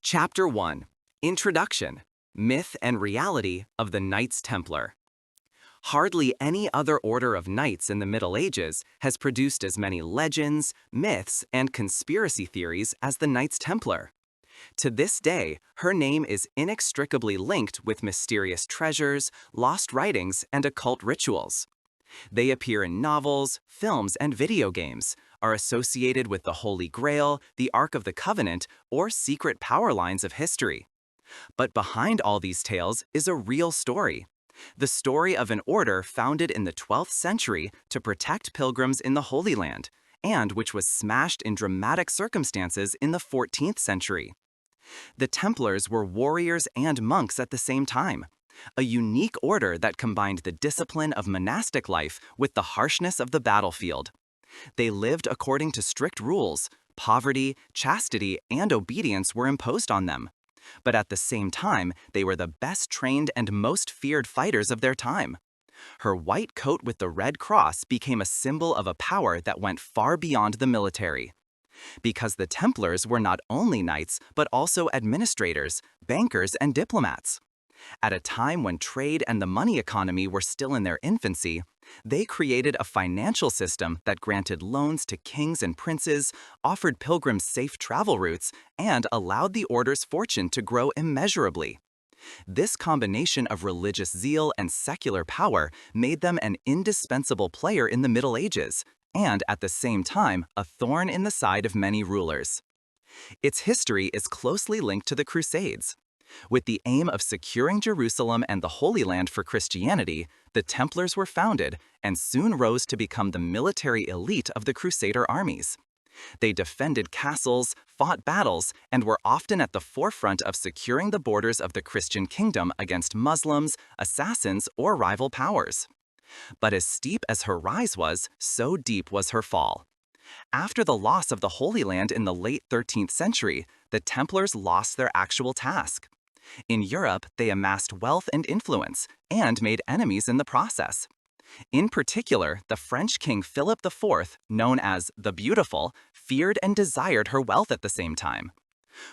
Chapter 1. Introduction, Myth and Reality of the Knights Templar. Hardly any other order of knights in the Middle Ages has produced as many legends, myths, and conspiracy theories as the Knights Templar. To this day, her name is inextricably linked with mysterious treasures, lost writings, and occult rituals. They appear in novels, films, and video games, are associated with the Holy Grail, the Ark of the Covenant, or secret power lines of history. But behind all these tales is a real story. The story of an order founded in the 12th century to protect pilgrims in the Holy Land, and which was smashed in dramatic circumstances in the 14th century. The Templars were warriors and monks at the same time, a unique order that combined the discipline of monastic life with the harshness of the battlefield. They lived according to strict rules. Poverty, chastity, and obedience were imposed on them. But at the same time, they were the best trained and most feared fighters of their time. Her white coat with the red cross became a symbol of a power that went far beyond the military. Because the Templars were not only knights, but also administrators, bankers, and diplomats. At a time when trade and the money economy were still in their infancy, they created a financial system that granted loans to kings and princes, offered pilgrims safe travel routes, and allowed the order's fortune to grow immeasurably. This combination of religious zeal and secular power made them an indispensable player in the Middle Ages, and at the same time, a thorn in the side of many rulers. Its history is closely linked to the Crusades. With the aim of securing Jerusalem and the Holy Land for Christianity, the Templars were founded and soon rose to become the military elite of the Crusader armies. They defended castles, fought battles, and were often at the forefront of securing the borders of the Christian kingdom against Muslims, assassins, or rival powers. But as steep as her rise was, so deep was her fall. After the loss of the Holy Land in the late 13th century, the Templars lost their actual task. In Europe, they amassed wealth and influence, and made enemies in the process. In particular, the French King Philip IV, known as the Beautiful, feared and desired her wealth at the same time.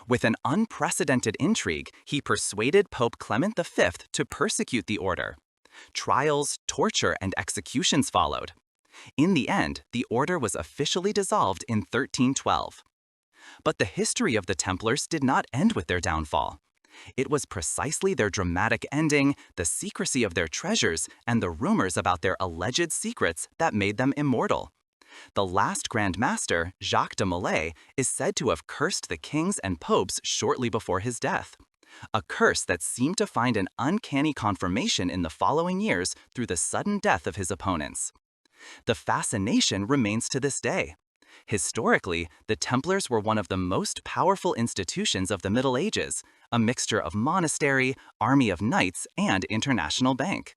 With an unprecedented intrigue, he persuaded Pope Clement V to persecute the order. Trials, torture, and executions followed. In the end, the order was officially dissolved in 1312. But the history of the Templars did not end with their downfall. It was precisely their dramatic ending, the secrecy of their treasures, and the rumors about their alleged secrets that made them immortal. The last Grand Master, Jacques de Molay, is said to have cursed the kings and popes shortly before his death. A curse that seemed to find an uncanny confirmation in the following years through the sudden death of his opponents. The fascination remains to this day. Historically, the Templars were one of the most powerful institutions of the Middle Ages, a mixture of monastery, army of knights, and international bank.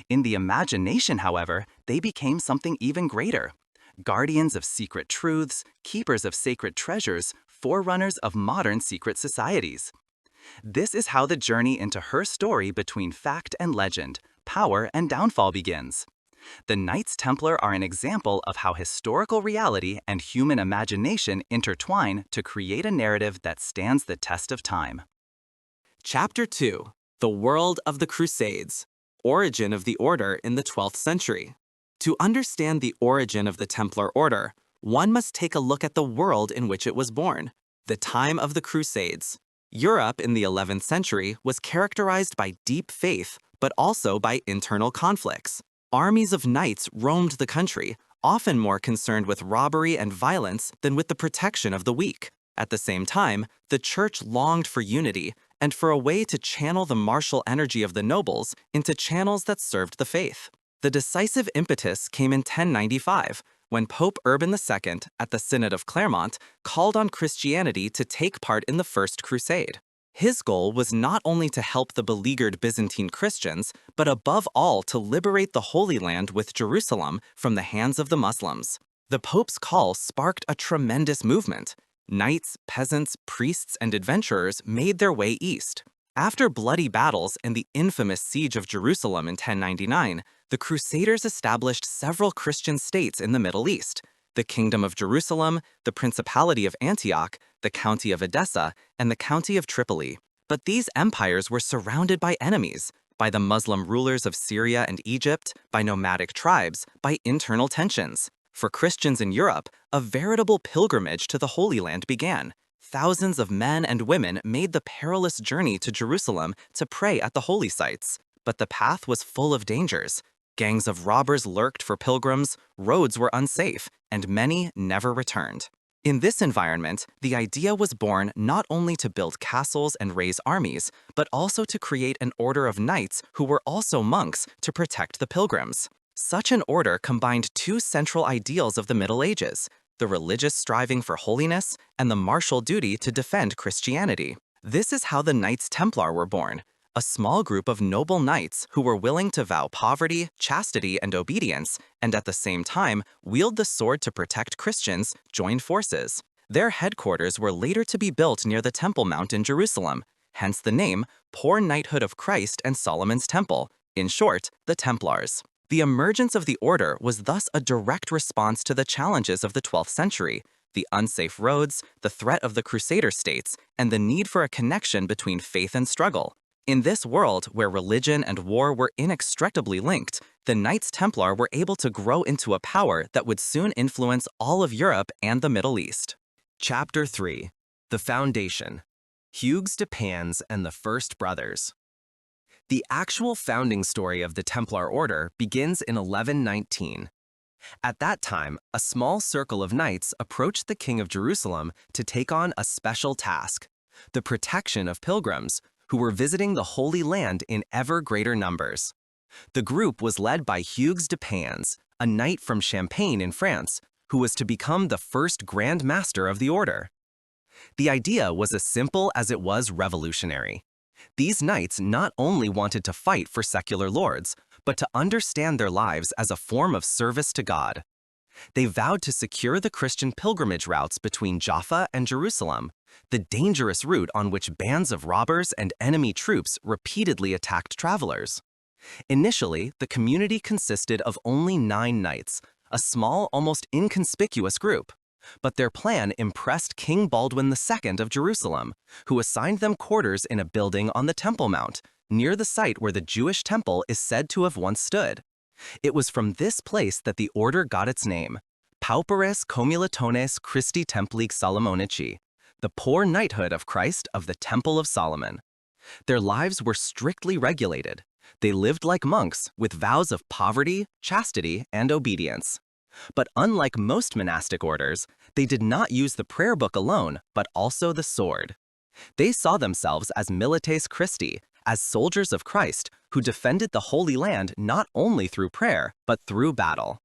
In the imagination, however, they became something even greater. Guardians of secret truths, keepers of sacred treasures, forerunners of modern secret societies. This is how the journey into her story between fact and legend, power and downfall begins. The Knights Templar are an example of how historical reality and human imagination intertwine to create a narrative that stands the test of time. Chapter 2. The World of the Crusades. Origin of the Order in the 12th Century. To understand the origin of the Templar Order, one must take a look at the world in which it was born, the time of the Crusades. Europe in the 11th century was characterized by deep faith, but also by internal conflicts. Armies of knights roamed the country, often more concerned with robbery and violence than with the protection of the weak. At the same time, the church longed for unity and for a way to channel the martial energy of the nobles into channels that served the faith. The decisive impetus came in 1095, when Pope Urban II, at the Synod of Clement, called on Christianity to take part in the First Crusade. His goal was not only to help the beleaguered Byzantine Christians, but above all to liberate the Holy Land with Jerusalem from the hands of the Muslims. The Pope's call sparked a tremendous movement. Knights, peasants, priests, and adventurers made their way east. After bloody battles and the infamous siege of Jerusalem in 1099, the Crusaders established several Christian states in the Middle East: the Kingdom of Jerusalem, the Principality of Antioch, the County of Edessa, and the County of Tripoli. But these empires were surrounded by enemies, by the Muslim rulers of Syria and Egypt, by nomadic tribes, by internal tensions. For Christians in Europe, a veritable pilgrimage to the Holy Land began. Thousands of men and women made the perilous journey to Jerusalem to pray at the holy sites. But the path was full of dangers. Gangs of robbers lurked for pilgrims, roads were unsafe, and many never returned. In this environment, the idea was born not only to build castles and raise armies, but also to create an order of knights who were also monks to protect the pilgrims. Such an order combined two central ideals of the Middle Ages: the religious striving for holiness and the martial duty to defend Christianity. This is how the Knights Templar were born, a small group of noble knights who were willing to vow poverty, chastity, and obedience, and at the same time wield the sword to protect Christians, joined forces. Their headquarters were later to be built near the Temple Mount in Jerusalem, hence the name Poor Knighthood of Christ and Solomon's Temple, in short, the Templars. The emergence of the order was thus a direct response to the challenges of the 12th century, the unsafe roads, the threat of the Crusader states, and the need for a connection between faith and struggle. In this world where religion and war were inextricably linked, the Knights Templar were able to grow into a power that would soon influence all of Europe and the Middle East. Chapter 3. The Foundation. Hugues de Pans and the First Brothers. The actual founding story of the Templar Order begins in 1119. At that time, a small circle of knights approached the King of Jerusalem to take on a special task: the protection of pilgrims who were visiting the Holy Land in ever greater numbers. The group was led by Hugues de Pans, a knight from Champagne in France, who was to become the first Grand Master of the order. The idea was as simple as it was revolutionary. These knights not only wanted to fight for secular lords, but to understand their lives as a form of service to God. They vowed to secure the Christian pilgrimage routes between Jaffa and Jerusalem, the dangerous route on which bands of robbers and enemy troops repeatedly attacked travelers. Initially, the community consisted of only 9 knights, a small, almost inconspicuous group. But their plan impressed King Baldwin II of Jerusalem, who assigned them quarters in a building on the Temple Mount, near the site where the Jewish temple is said to have once stood. It was from this place that the order got its name, Pauperes Comilitones Christi Templi Solomonici, the poor knighthood of Christ of the Temple of Solomon. Their lives were strictly regulated. They lived like monks, with vows of poverty, chastity, and obedience. But unlike most monastic orders, they did not use the prayer book alone, but also the sword. They saw themselves as milites Christi, as soldiers of Christ, who defended the Holy Land not only through prayer, but through battle.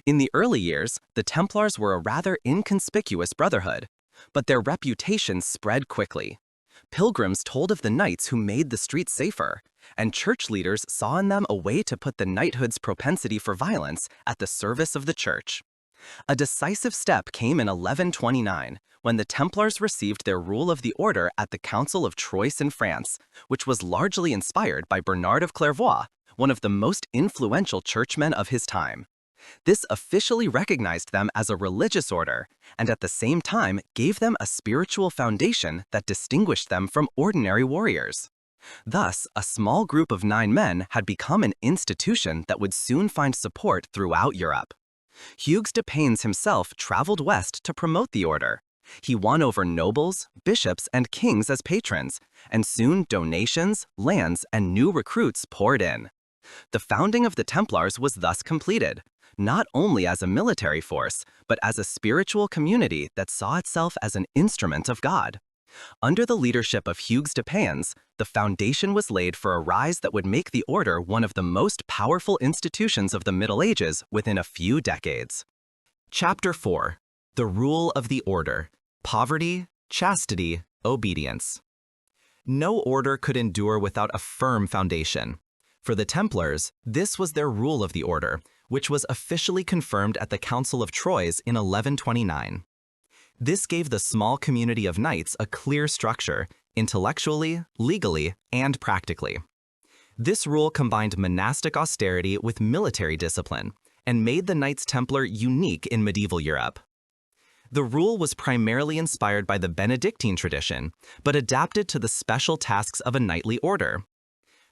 In the early years, the Templars were a rather inconspicuous brotherhood, but their reputation spread quickly. Pilgrims told of the knights who made the streets safer, and church leaders saw in them a way to put the knighthood's propensity for violence at the service of the church. A decisive step came in 1129, when the Templars received their rule of the order at the Council of Troyes in France, which was largely inspired by Bernard of Clairvaux, one of the most influential churchmen of his time. This officially recognized them as a religious order, and at the same time gave them a spiritual foundation that distinguished them from ordinary warriors. Thus, a small group of 9 men had become an institution that would soon find support throughout Europe. Hugues de Pans himself traveled west to promote the order. He won over nobles, bishops, and kings as patrons, and soon donations, lands, and new recruits poured in. The founding of the Templars was thus completed, not only as a military force, but as a spiritual community that saw itself as an instrument of God. Under the leadership of Hugues de Pans, the foundation was laid for a rise that would make the order one of the most powerful institutions of the Middle Ages within a few decades. Chapter 4. The Rule of the Order: Poverty, Chastity, Obedience. No order could endure without a firm foundation. For the Templars, this was their rule of the order, which was officially confirmed at the Council of Troyes in 1129. This gave the small community of knights a clear structure, intellectually, legally, and practically. This rule combined monastic austerity with military discipline, and made the Knights Templar unique in medieval Europe. The rule was primarily inspired by the Benedictine tradition, but adapted to the special tasks of a knightly order.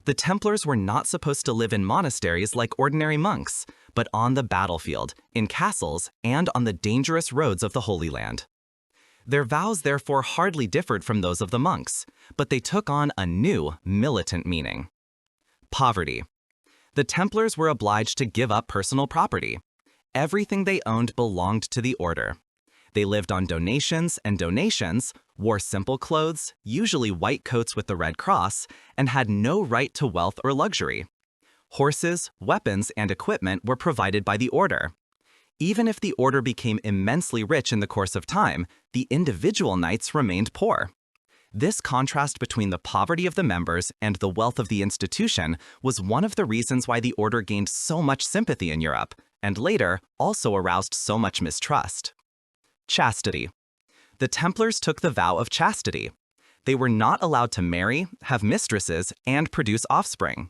The Templars were not supposed to live in monasteries like ordinary monks, but on the battlefield, in castles, and on the dangerous roads of the Holy Land. Their vows therefore hardly differed from those of the monks, but they took on a new, militant meaning. Poverty. The Templars were obliged to give up personal property. Everything they owned belonged to the order. They lived on donations and donations, wore simple clothes, usually white coats with the Red Cross, and had no right to wealth or luxury. Horses, weapons, and equipment were provided by the order. Even if the order became immensely rich in the course of time, the individual knights remained poor. This contrast between the poverty of the members and the wealth of the institution was one of the reasons why the order gained so much sympathy in Europe, and later also aroused so much mistrust. Chastity. The Templars took the vow of chastity. They were not allowed to marry, have mistresses, and produce offspring.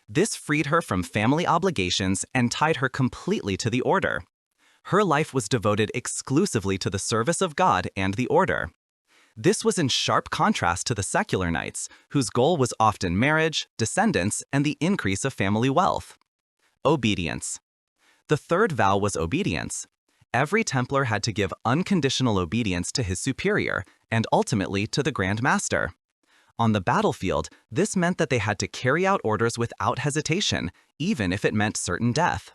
This freed her from family obligations and tied her completely to the order. Her life was devoted exclusively to the service of God and the order. This was in sharp contrast to the secular knights, whose goal was often marriage, descendants, and the increase of family wealth. Obedience. The third vow was obedience. Every Templar had to give unconditional obedience to his superior, and ultimately to the Grand Master. On the battlefield, this meant that they had to carry out orders without hesitation, even if it meant certain death.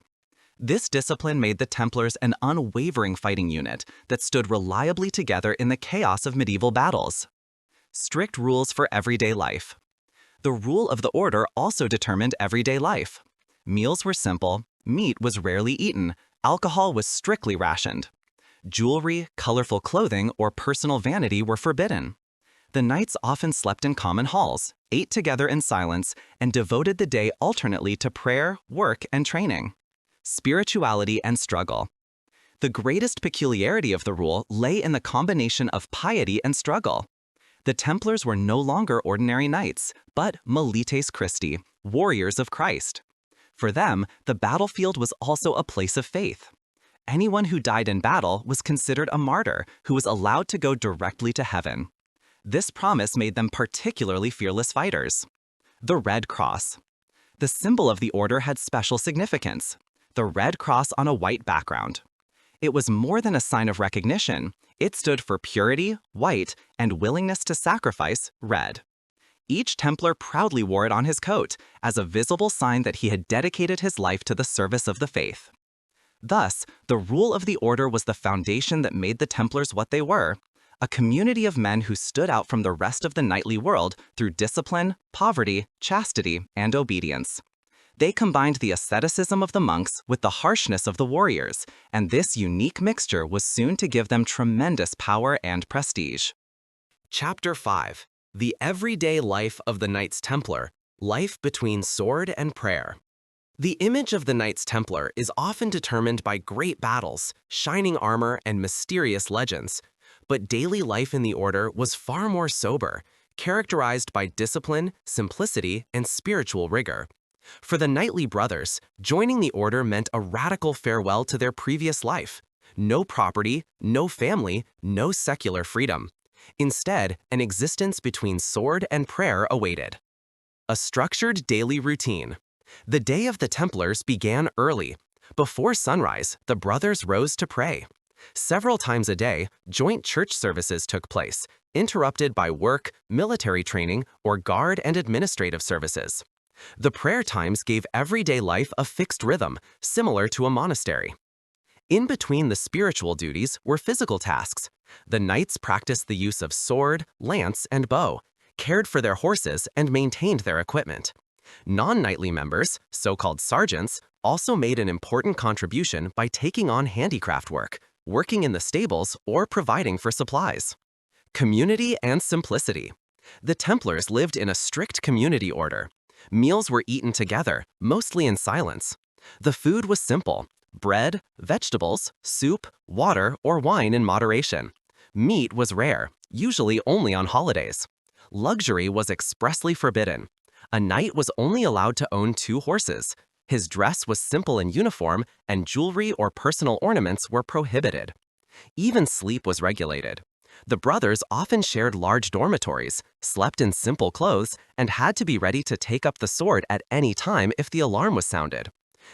This discipline made the Templars an unwavering fighting unit that stood reliably together in the chaos of medieval battles. Strict rules for everyday life. The rule of the order also determined everyday life. Meals were simple, meat was rarely eaten, alcohol was strictly rationed. Jewelry, colorful clothing, or personal vanity were forbidden. The knights often slept in common halls, ate together in silence, and devoted the day alternately to prayer, work, and training. Spirituality and struggle. The greatest peculiarity of the rule lay in the combination of piety and struggle. The Templars were no longer ordinary knights, but milites Christi, warriors of Christ. For them, the battlefield was also a place of faith. Anyone who died in battle was considered a martyr who was allowed to go directly to heaven. This promise made them particularly fearless fighters. The Red Cross. The symbol of the order had special significance. The Red Cross on a white background. It was more than a sign of recognition. It stood for purity, white, and willingness to sacrifice, red. Each Templar proudly wore it on his coat, as a visible sign that he had dedicated his life to the service of the faith. Thus, the rule of the order was the foundation that made the Templars what they were, a community of men who stood out from the rest of the knightly world through discipline, poverty, chastity, and obedience. They combined the asceticism of the monks with the harshness of the warriors, and this unique mixture was soon to give them tremendous power and prestige. Chapter 5. The Everyday Life of the Knights Templar, Life Between Sword and Prayer. The image of the Knights Templar is often determined by great battles, shining armor, and mysterious legends, but daily life in the order was far more sober, characterized by discipline, simplicity, and spiritual rigor. For the knightly brothers, joining the order meant a radical farewell to their previous life. No property, no family, no secular freedom. Instead, an existence between sword and prayer awaited. A structured daily routine. The day of the Templars began early. Before sunrise, the brothers rose to pray. Several times a day, joint church services took place, interrupted by work, military training, or guard and administrative services. The prayer times gave everyday life a fixed rhythm, similar to a monastery. In between the spiritual duties were physical tasks. The knights practiced the use of sword, lance, and bow, cared for their horses, and maintained their equipment. Non-knightly members, so-called sergeants, also made an important contribution by taking on handicraft work, working in the stables, or providing for supplies. Community and simplicity. The Templars lived in a strict community order. Meals were eaten together, mostly in silence. The food was simple: bread, vegetables, soup, water, or wine in moderation. Meat was rare, usually only on holidays. Luxury was expressly forbidden. A knight was only allowed to own 2 horses. His dress was simple and uniform, and jewelry or personal ornaments were prohibited. Even sleep was regulated. The brothers often shared large dormitories, slept in simple clothes, and had to be ready to take up the sword at any time if the alarm was sounded.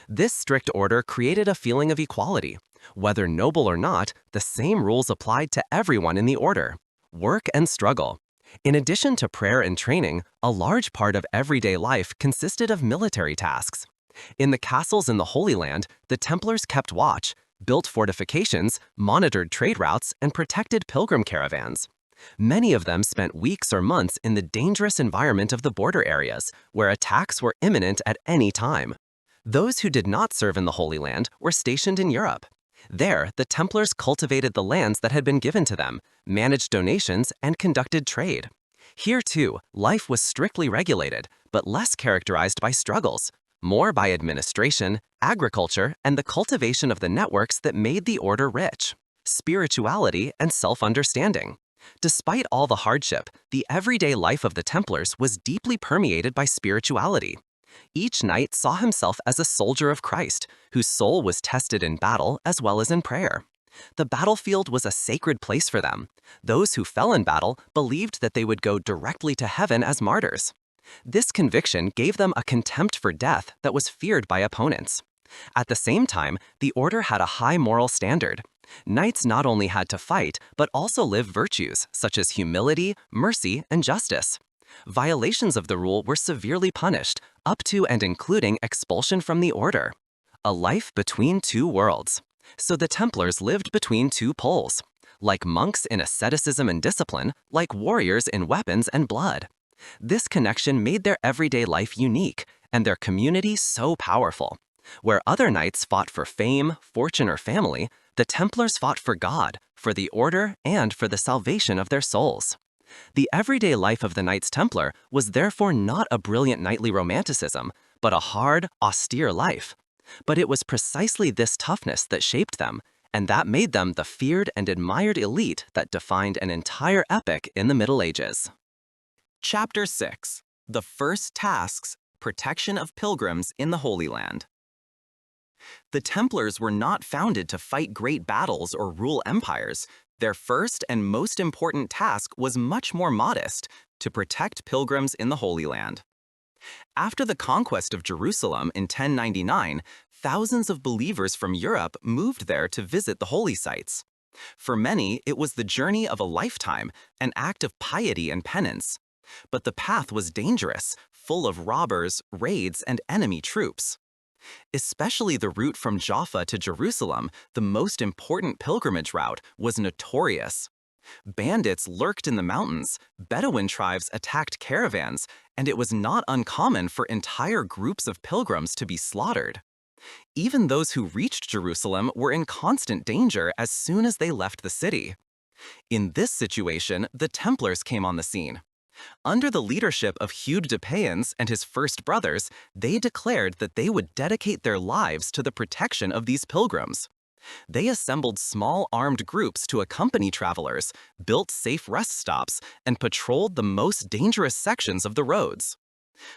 This strict order created a feeling of equality. Whether noble or not, the same rules applied to everyone in the order. Work and struggle. In addition to prayer and training, a large part of everyday life consisted of military tasks. In the castles in the Holy Land, the Templars kept watch, built fortifications, monitored trade routes, and protected pilgrim caravans. Many of them spent weeks or months in the dangerous environment of the border areas, where attacks were imminent at any time. Those who did not serve in the Holy Land were stationed in Europe. There, the Templars cultivated the lands that had been given to them, managed donations, and conducted trade. Here, too, life was strictly regulated, but less characterized by struggles, more by administration, agriculture, and the cultivation of the networks that made the order rich: spirituality and self-understanding. Despite all the hardship, the everyday life of the Templars was deeply permeated by spirituality. Each knight saw himself as a soldier of Christ, whose soul was tested in battle as well as in prayer. The battlefield was a sacred place for them. Those who fell in battle believed that they would go directly to heaven as martyrs. This conviction gave them a contempt for death that was feared by opponents. At the same time, the order had a high moral standard. Knights not only had to fight, but also live virtues such as humility, mercy, and justice. Violations of the rule were severely punished, up to and including expulsion from the order. A life between two worlds. So the Templars lived between two poles. Like monks in asceticism and discipline, like warriors in weapons and blood. This connection made their everyday life unique, and their community so powerful. Where other knights fought for fame, fortune, or family, the Templars fought for God, for the order, and for the salvation of their souls. The everyday life of the Knights Templar was therefore not a brilliant knightly romanticism, but a hard, austere life. But it was precisely this toughness that shaped them, and that made them the feared and admired elite that defined an entire epoch in the Middle Ages. Chapter 6. The First Tasks: Protection of Pilgrims in the Holy Land. The Templars were not founded to fight great battles or rule empires. Their first and most important task was much more modest: to protect pilgrims in the Holy Land. After the conquest of Jerusalem in 1099, thousands of believers from Europe moved there to visit the holy sites. For many, it was the journey of a lifetime, an act of piety and penance. But the path was dangerous, full of robbers, raids, and enemy troops. Especially the route from Jaffa to Jerusalem, the most important pilgrimage route, was notorious. Bandits lurked in the mountains, Bedouin tribes attacked caravans, and it was not uncommon for entire groups of pilgrims to be slaughtered. Even those who reached Jerusalem were in constant danger as soon as they left the city. In this situation, the Templars came on the scene. Under the leadership of Hugh de Payens and his first brothers, they declared that they would dedicate their lives to the protection of these pilgrims. They assembled small armed groups to accompany travelers, built safe rest stops, and patrolled the most dangerous sections of the roads.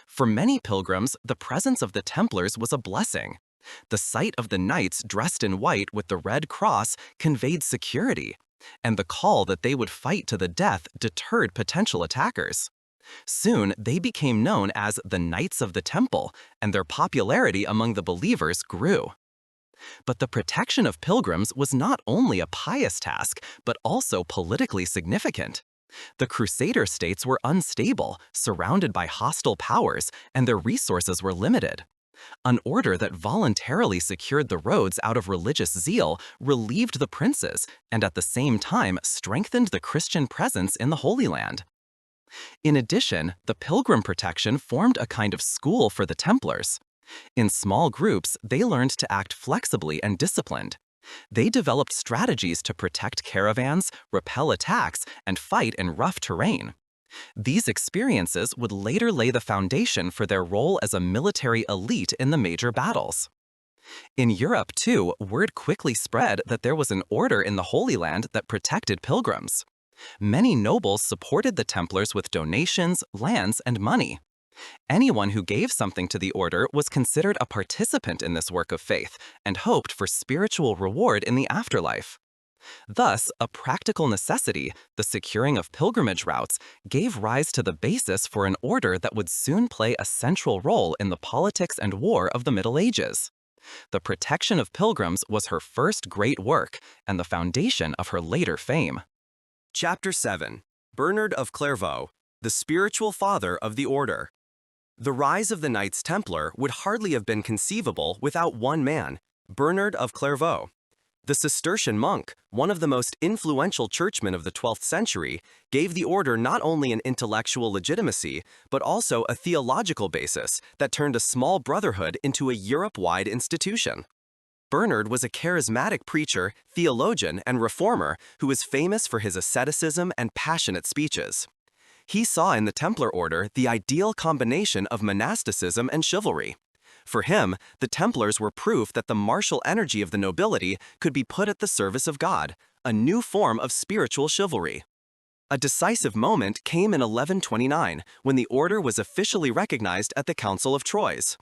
For many pilgrims, the presence of the Templars was a blessing. The sight of the knights dressed in white with the red cross conveyed security, and the call that they would fight to the death deterred potential attackers. Soon, they became known as the Knights of the Temple, and their popularity among the believers grew. But the protection of pilgrims was not only a pious task, but also politically significant. The Crusader states were unstable, surrounded by hostile powers, and their resources were limited. An order that voluntarily secured the roads out of religious zeal relieved the princes and at the same time strengthened the Christian presence in the Holy Land. In addition, the pilgrim protection formed a kind of school for the Templars. In small groups, they learned to act flexibly and disciplined. They developed strategies to protect caravans, repel attacks, and fight in rough terrain. These experiences would later lay the foundation for their role as a military elite in the major battles. In Europe, too, word quickly spread that there was an order in the Holy Land that protected pilgrims. Many nobles supported the Templars with donations, lands, and money. Anyone who gave something to the order was considered a participant in this work of faith and hoped for spiritual reward in the afterlife. Thus, a practical necessity, the securing of pilgrimage routes, gave rise to the basis for an order that would soon play a central role in the politics and war of the Middle Ages. The protection of pilgrims was her first great work and the foundation of her later fame. Chapter 7. Bernard of Clairvaux, the spiritual father of the order. The rise of the Knights Templar would hardly have been conceivable without one man, Bernard of Clairvaux. The Cistercian monk, one of the most influential churchmen of the 12th century, gave the order not only an intellectual legitimacy, but also a theological basis that turned a small brotherhood into a Europe-wide institution. Bernard was a charismatic preacher, theologian, and reformer who was famous for his asceticism and passionate speeches. He saw in the Templar order the ideal combination of monasticism and chivalry. For him, the Templars were proof that the martial energy of the nobility could be put at the service of God, a new form of spiritual chivalry. A decisive moment came in 1129, when the order was officially recognized at the Council of Troyes.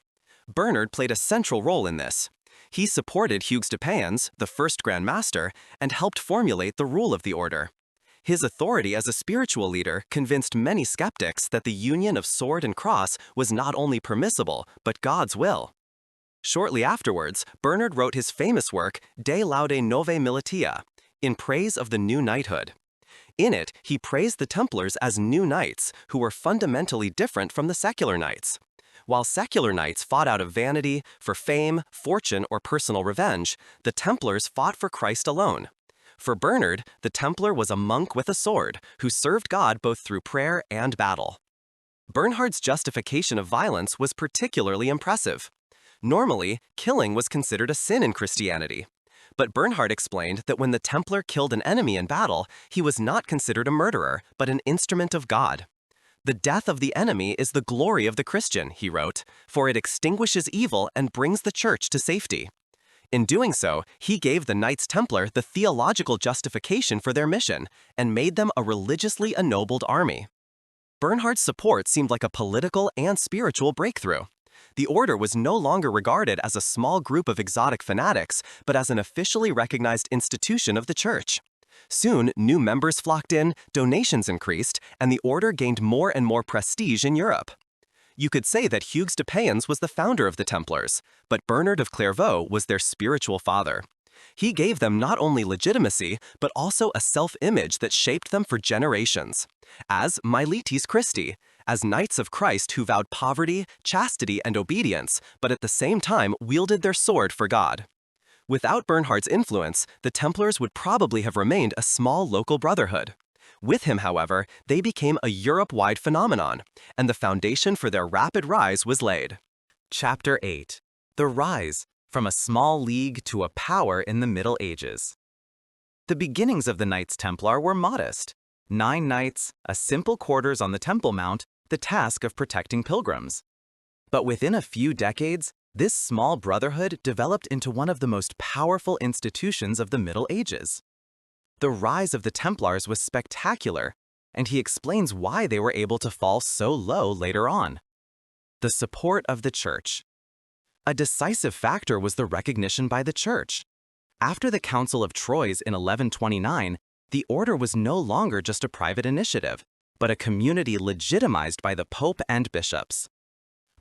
Bernard played a central role in this. He supported Hugues de Payens, the first Grand Master, and helped formulate the rule of the order. His authority as a spiritual leader convinced many skeptics that the union of sword and cross was not only permissible, but God's will. Shortly afterwards, Bernard wrote his famous work, De Laude Novae Militia, in praise of the new knighthood. In it, he praised the Templars as new knights who were fundamentally different from the secular knights. While secular knights fought out of vanity, for fame, fortune, or personal revenge, the Templars fought for Christ alone. For Bernard, the Templar was a monk with a sword who served God both through prayer and battle. Bernhard's justification of violence was particularly impressive. Normally, killing was considered a sin in Christianity. But Bernhard explained that when the Templar killed an enemy in battle, he was not considered a murderer, but an instrument of God. The death of the enemy is the glory of the Christian, he wrote, for it extinguishes evil and brings the church to safety. In doing so, he gave the Knights Templar the theological justification for their mission and made them a religiously ennobled army. Bernhard's support seemed like a political and spiritual breakthrough. The order was no longer regarded as a small group of exotic fanatics, but as an officially recognized institution of the church. Soon, new members flocked in, donations increased, and the order gained more and more prestige in Europe. You could say that Hugues de Payens was the founder of the Templars, but Bernard of Clairvaux was their spiritual father. He gave them not only legitimacy, but also a self-image that shaped them for generations. As Milites Christi, as knights of Christ who vowed poverty, chastity, and obedience, but at the same time wielded their sword for God. Without Bernhard's influence, the Templars would probably have remained a small local brotherhood. With him, however, they became a Europe-wide phenomenon, and the foundation for their rapid rise was laid. Chapter 8. The Rise, from a Small League to a Power in the Middle Ages. The beginnings of the Knights Templar were modest. 9 knights, a simple quarters on the Temple Mount, the task of protecting pilgrims. But within a few decades, this small brotherhood developed into one of the most powerful institutions of the Middle Ages. The rise of the Templars was spectacular, and he explains why they were able to fall so low later on. The support of the Church. A decisive factor was the recognition by the Church. After the Council of Troyes in 1129, the order was no longer just a private initiative, but a community legitimized by the Pope and bishops.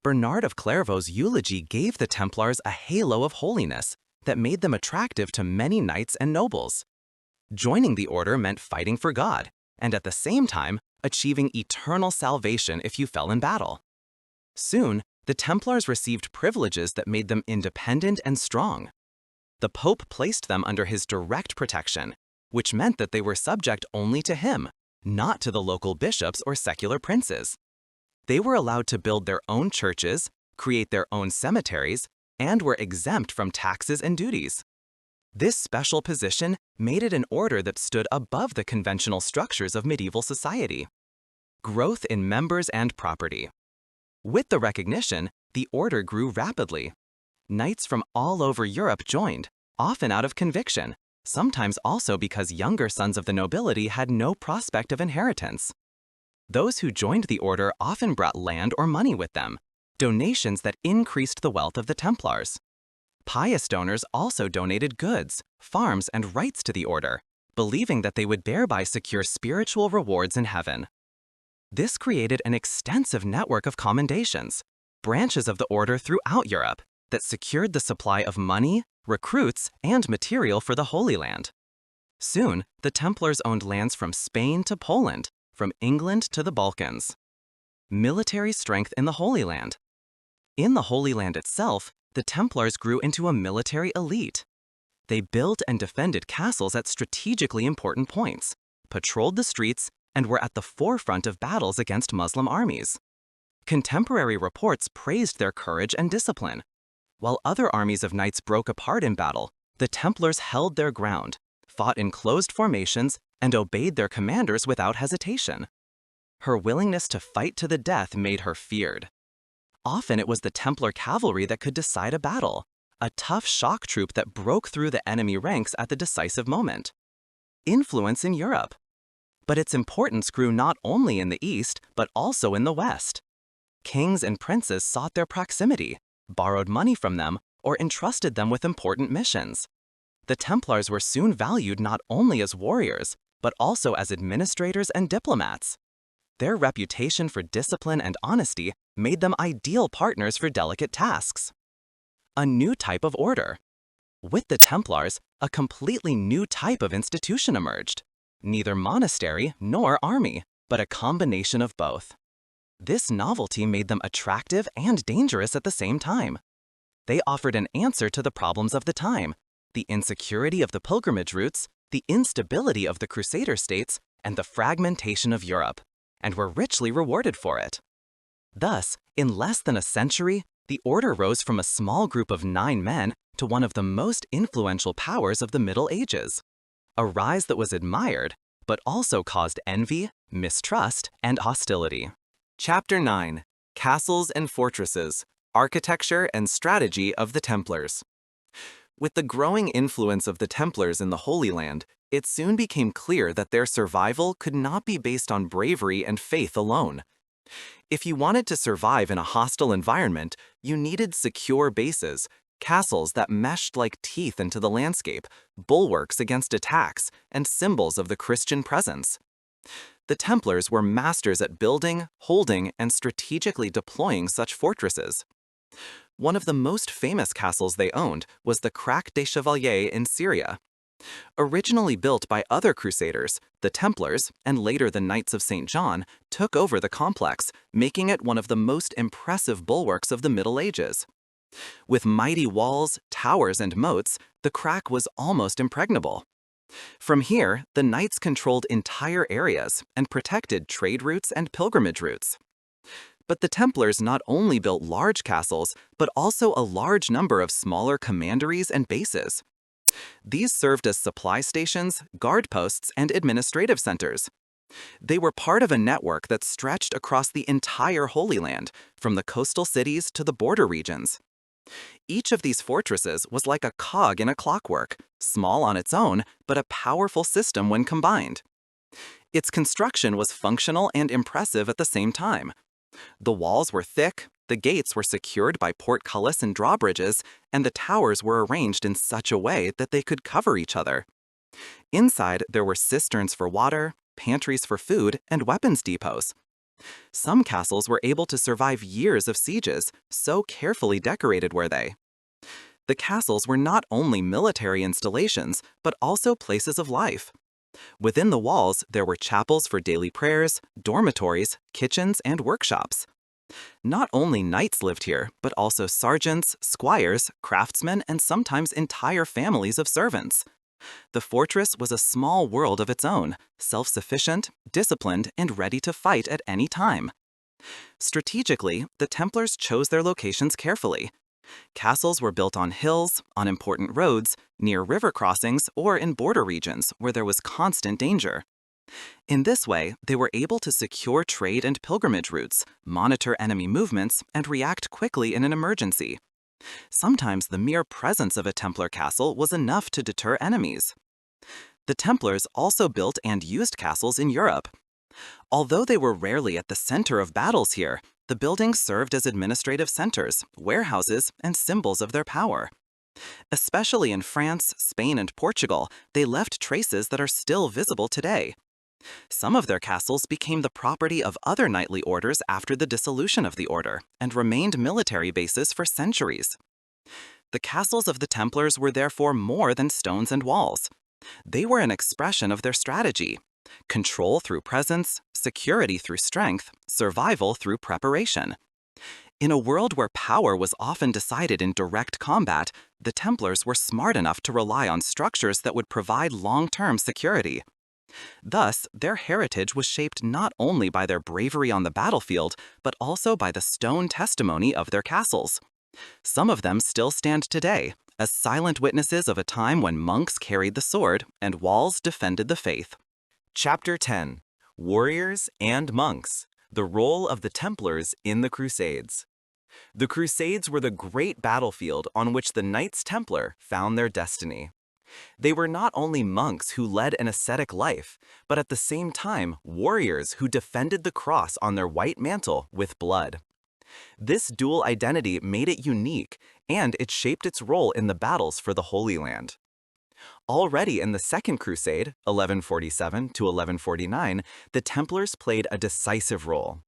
Bernard of Clairvaux's eulogy gave the Templars a halo of holiness that made them attractive to many knights and nobles. Joining the order meant fighting for God, and at the same time, achieving eternal salvation if you fell in battle. Soon, the Templars received privileges that made them independent and strong. The Pope placed them under his direct protection, which meant that they were subject only to him, not to the local bishops or secular princes. They were allowed to build their own churches, create their own cemeteries, and were exempt from taxes and duties. This special position made it an order that stood above the conventional structures of medieval society. Growth in members and property. With the recognition, the order grew rapidly. Knights from all over Europe joined, often out of conviction, sometimes also because younger sons of the nobility had no prospect of inheritance. Those who joined the order often brought land or money with them, donations that increased the wealth of the Templars. Pious donors also donated goods, farms, and rights to the order, believing that they would thereby secure spiritual rewards in heaven. This created an extensive network of commendations, branches of the order throughout Europe, that secured the supply of money, recruits, and material for the Holy Land. Soon, the Templars owned lands from Spain to Poland, from England to the Balkans. Military strength in the Holy Land. In the Holy Land itself, the Templars grew into a military elite. They built and defended castles at strategically important points, patrolled the streets, and were at the forefront of battles against Muslim armies. Contemporary reports praised their courage and discipline. While other armies of knights broke apart in battle, the Templars held their ground, fought in closed formations, and obeyed their commanders without hesitation. Her willingness to fight to the death made her feared. Often it was the Templar cavalry that could decide a battle, a tough shock troop that broke through the enemy ranks at the decisive moment. Influence in Europe. But its importance grew not only in the East, but also in the West. Kings and princes sought their proximity, borrowed money from them, or entrusted them with important missions. The Templars were soon valued not only as warriors, but also as administrators and diplomats. Their reputation for discipline and honesty made them ideal partners for delicate tasks. A new type of order. With the Templars, a completely new type of institution emerged. Neither monastery nor army, but a combination of both. This novelty made them attractive and dangerous at the same time. They offered an answer to the problems of the time, the insecurity of the pilgrimage routes, the instability of the Crusader states, and the fragmentation of Europe, and were richly rewarded for it. Thus, in less than a century, the order rose from a small group of 9 men to one of the most influential powers of the Middle Ages. A rise that was admired, but also caused envy, mistrust, and hostility. Chapter 9. Castles and Fortresses, Architecture and Strategy of the Templars. With the growing influence of the Templars in the Holy Land, it soon became clear that their survival could not be based on bravery and faith alone. If you wanted to survive in a hostile environment, you needed secure bases, castles that meshed like teeth into the landscape, bulwarks against attacks, and symbols of the Christian presence. The Templars were masters at building, holding, and strategically deploying such fortresses. One of the most famous castles they owned was the Crac des Chevaliers in Syria. Originally built by other Crusaders, the Templars, and later the Knights of St. John, took over the complex, making it one of the most impressive bulwarks of the Middle Ages. With mighty walls, towers, and moats, the Crac was almost impregnable. From here, the knights controlled entire areas and protected trade routes and pilgrimage routes. But the Templars not only built large castles, but also a large number of smaller commanderies and bases. These served as supply stations, guard posts, and administrative centers. They were part of a network that stretched across the entire Holy Land, from the coastal cities to the border regions. Each of these fortresses was like a cog in a clockwork, small on its own, but a powerful system when combined. Its construction was functional and impressive at the same time. The walls were thick, the gates were secured by portcullis and drawbridges, and the towers were arranged in such a way that they could cover each other. Inside, there were cisterns for water, pantries for food, and weapons depots. Some castles were able to survive years of sieges, so carefully decorated were they. The castles were not only military installations, but also places of life. Within the walls, there were chapels for daily prayers, dormitories, kitchens, and workshops. Not only knights lived here, but also sergeants, squires, craftsmen, and sometimes entire families of servants. The fortress was a small world of its own, self-sufficient, disciplined, and ready to fight at any time. Strategically, the Templars chose their locations carefully. Castles were built on hills, on important roads, near river crossings, or in border regions where there was constant danger. In this way, they were able to secure trade and pilgrimage routes, monitor enemy movements, and react quickly in an emergency. Sometimes the mere presence of a Templar castle was enough to deter enemies. The Templars also built and used castles in Europe. Although they were rarely at the center of battles here, the buildings served as administrative centers, warehouses, and symbols of their power. Especially in France, Spain, and Portugal, they left traces that are still visible today. Some of their castles became the property of other knightly orders after the dissolution of the order, and remained military bases for centuries. The castles of the Templars were therefore more than stones and walls. They were an expression of their strategy: control through presence, security through strength, survival through preparation. In a world where power was often decided in direct combat, the Templars were smart enough to rely on structures that would provide long-term security. Thus, their heritage was shaped not only by their bravery on the battlefield, but also by the stone testimony of their castles. Some of them still stand today, as silent witnesses of a time when monks carried the sword and walls defended the faith. Chapter 10. Warriors and Monks. The Role of the Templars in the Crusades. The Crusades were the great battlefield on which the Knights Templar found their destiny. They were not only monks who led an ascetic life, but at the same time warriors who defended the cross on their white mantle with blood. This dual identity made it unique, and it shaped its role in the battles for the Holy Land. Already in the Second Crusade, 1147 to 1149, the Templars played a decisive role.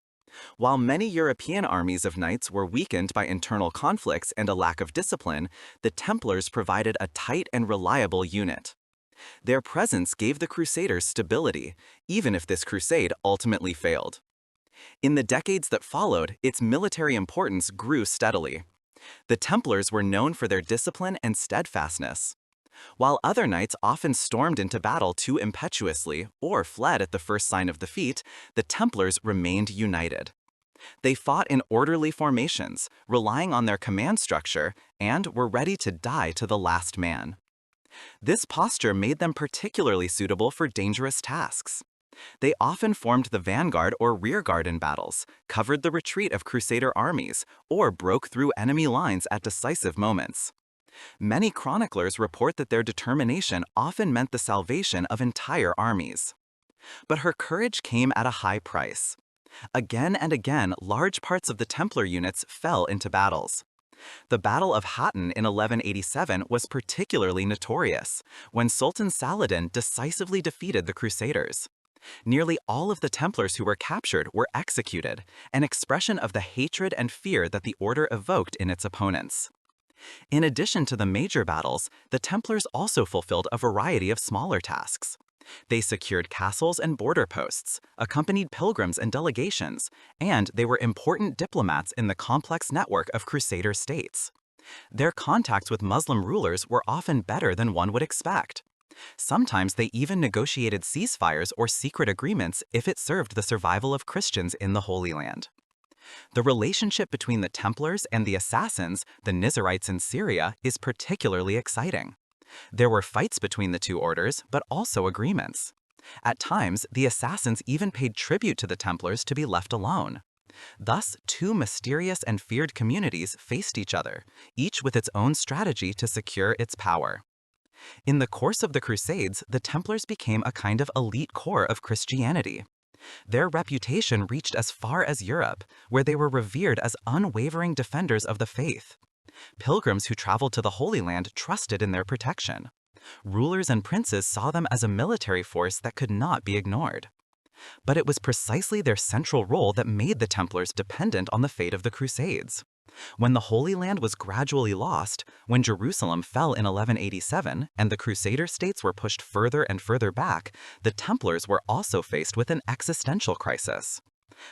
While many European armies of knights were weakened by internal conflicts and a lack of discipline, the Templars provided a tight and reliable unit. Their presence gave the Crusaders stability, even if this crusade ultimately failed. In the decades that followed, its military importance grew steadily. The Templars were known for their discipline and steadfastness. While other knights often stormed into battle too impetuously or fled at the first sign of defeat, the Templars remained united. They fought in orderly formations, relying on their command structure, and were ready to die to the last man. This posture made them particularly suitable for dangerous tasks. They often formed the vanguard or rearguard in battles, covered the retreat of Crusader armies, or broke through enemy lines at decisive moments. Many chroniclers report that their determination often meant the salvation of entire armies. But her courage came at a high price. Again and again, large parts of the Templar units fell into battles. The Battle of Hattin in 1187 was particularly notorious, when Sultan Saladin decisively defeated the Crusaders. Nearly all of the Templars who were captured were executed, an expression of the hatred and fear that the order evoked in its opponents. In addition to the major battles, the Templars also fulfilled a variety of smaller tasks. They secured castles and border posts, accompanied pilgrims and delegations, and they were important diplomats in the complex network of Crusader states. Their contacts with Muslim rulers were often better than one would expect. Sometimes they even negotiated ceasefires or secret agreements if it served the survival of Christians in the Holy Land. The relationship between the Templars and the Assassins, the Nizarites in Syria, is particularly exciting. There were fights between the two orders, but also agreements. At times, the Assassins even paid tribute to the Templars to be left alone. Thus, two mysterious and feared communities faced each other, each with its own strategy to secure its power. In the course of the Crusades, the Templars became a kind of elite corps of Christianity. Their reputation reached as far as Europe, where they were revered as unwavering defenders of the faith. Pilgrims who traveled to the Holy Land trusted in their protection. Rulers and princes saw them as a military force that could not be ignored. But it was precisely their central role that made the Templars dependent on the fate of the Crusades. When the Holy Land was gradually lost, when Jerusalem fell in 1187 and the Crusader states were pushed further and further back, the Templars were also faced with an existential crisis.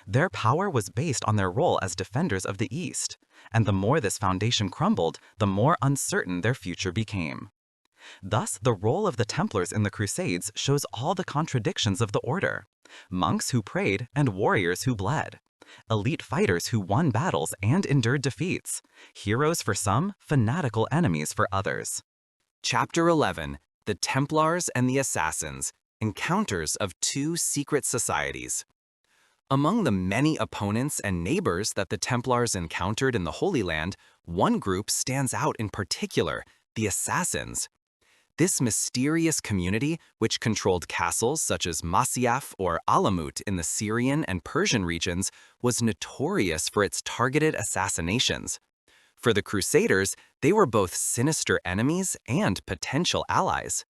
Their power was based on their role as defenders of the East, and the more this foundation crumbled, the more uncertain their future became. Thus, the role of the Templars in the Crusades shows all the contradictions of the order: monks who prayed and warriors who bled. Elite fighters who won battles and endured defeats. Heroes for some, fanatical enemies for others. Chapter 11. The Templars and the Assassins. Encounters of two secret societies. Among the many opponents and neighbors that the Templars encountered in the Holy Land, one group stands out in particular: the Assassins. This mysterious community, which controlled castles such as Masyaf or Alamut in the Syrian and Persian regions, was notorious for its targeted assassinations. For the Crusaders, they were both sinister enemies and potential allies.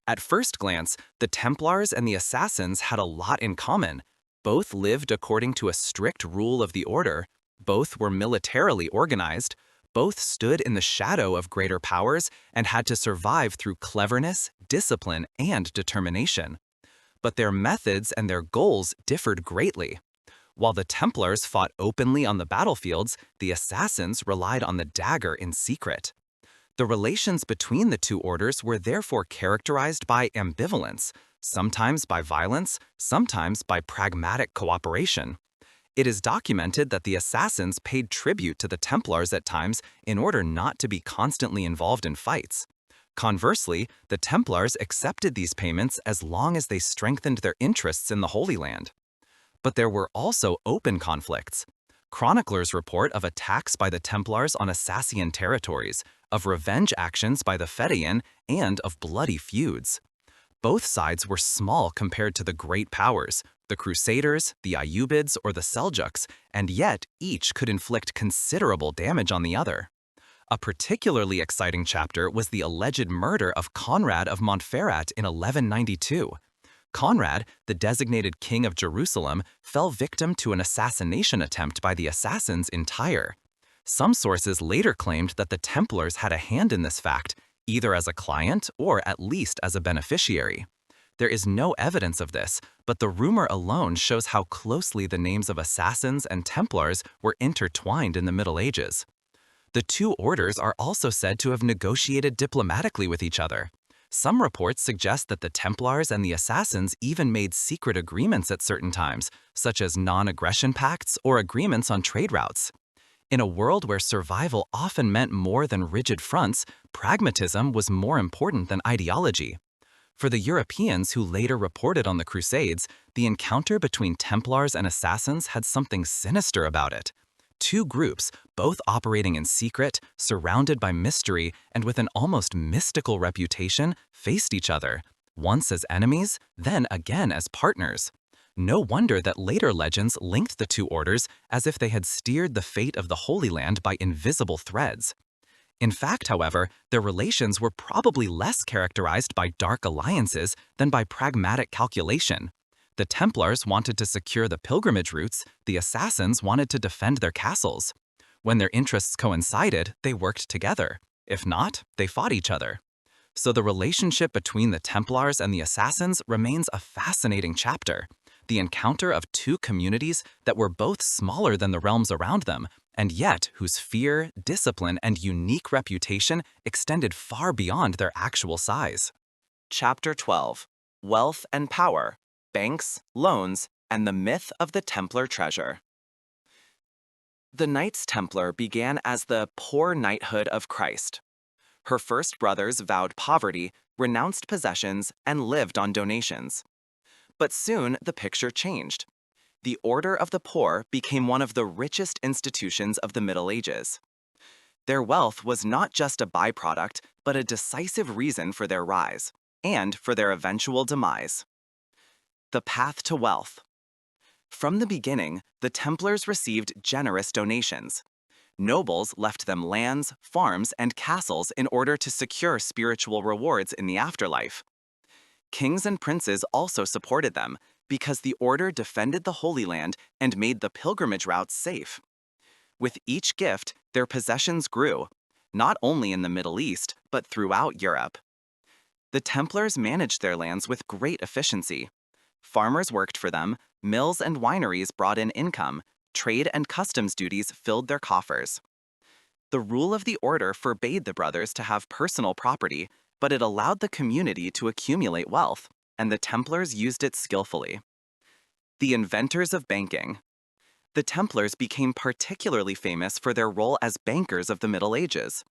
At first glance, the Templars and the Assassins had a lot in common. Both lived according to a strict rule of the order, both were militarily organized, both stood in the shadow of greater powers and had to survive through cleverness, discipline, and determination. But their methods and their goals differed greatly. While the Templars fought openly on the battlefields, the Assassins relied on the dagger in secret. The relations between the two orders were therefore characterized by ambivalence, sometimes by violence, sometimes by pragmatic cooperation. It is documented that the Assassins paid tribute to the Templars at times in order not to be constantly involved in fights. Conversely, the Templars accepted these payments as long as they strengthened their interests in the Holy Land. But there were also open conflicts. Chroniclers report of attacks by the Templars on Assassinian territories, of revenge actions by the Fedayeen, and of bloody feuds. Both sides were small compared to the great powers, the Crusaders, the Ayyubids, or the Seljuks, and yet each could inflict considerable damage on the other. A particularly exciting chapter was the alleged murder of Conrad of Montferrat in 1192. Conrad, the designated king of Jerusalem, fell victim to an assassination attempt by the Assassins in Tyre. Some sources later claimed that the Templars had a hand in this fact, either as a client or at least as a beneficiary. There is no evidence of this, but the rumor alone shows how closely the names of Assassins and Templars were intertwined in the Middle Ages. The two orders are also said to have negotiated diplomatically with each other. Some reports suggest that the Templars and the Assassins even made secret agreements at certain times, such as non-aggression pacts or agreements on trade routes. In a world where survival often meant more than rigid fronts, pragmatism was more important than ideology. For the Europeans who later reported on the Crusades, the encounter between Templars and Assassins had something sinister about it. Two groups, both operating in secret, surrounded by mystery, and with an almost mystical reputation, faced each other, once as enemies, then again as partners. No wonder that later legends linked the two orders as if they had steered the fate of the Holy Land by invisible threads. In fact, however, their relations were probably less characterized by dark alliances than by pragmatic calculation. The Templars wanted to secure the pilgrimage routes, the Assassins wanted to defend their castles. When their interests coincided, they worked together. If not, they fought each other. So the relationship between the Templars and the Assassins remains a fascinating chapter. The encounter of two communities that were both smaller than the realms around them, and yet whose fear, discipline, and unique reputation extended far beyond their actual size. Chapter 12: Wealth and Power, Banks, Loans, and the Myth of the Templar Treasure. The Knights Templar began as the poor knighthood of Christ. Her first brothers vowed poverty, renounced possessions, and lived on donations. But soon the picture changed. The Order of the Poor became one of the richest institutions of the Middle Ages. Their wealth was not just a byproduct, but a decisive reason for their rise, and for their eventual demise. The path to wealth. From the beginning, the Templars received generous donations. Nobles left them lands, farms, and castles in order to secure spiritual rewards in the afterlife. Kings and princes also supported them because the order defended the Holy Land and made the pilgrimage routes safe. With each gift, their possessions grew, not only in the Middle East, but throughout Europe. The Templars managed their lands with great efficiency. Farmers worked for them, mills and wineries brought in income, trade and customs duties filled their coffers. The rule of the order forbade the brothers to have personal property, but it allowed the community to accumulate wealth, and the Templars used it skillfully. The inventors of banking. The Templars became particularly famous for their role as bankers of the Middle Ages.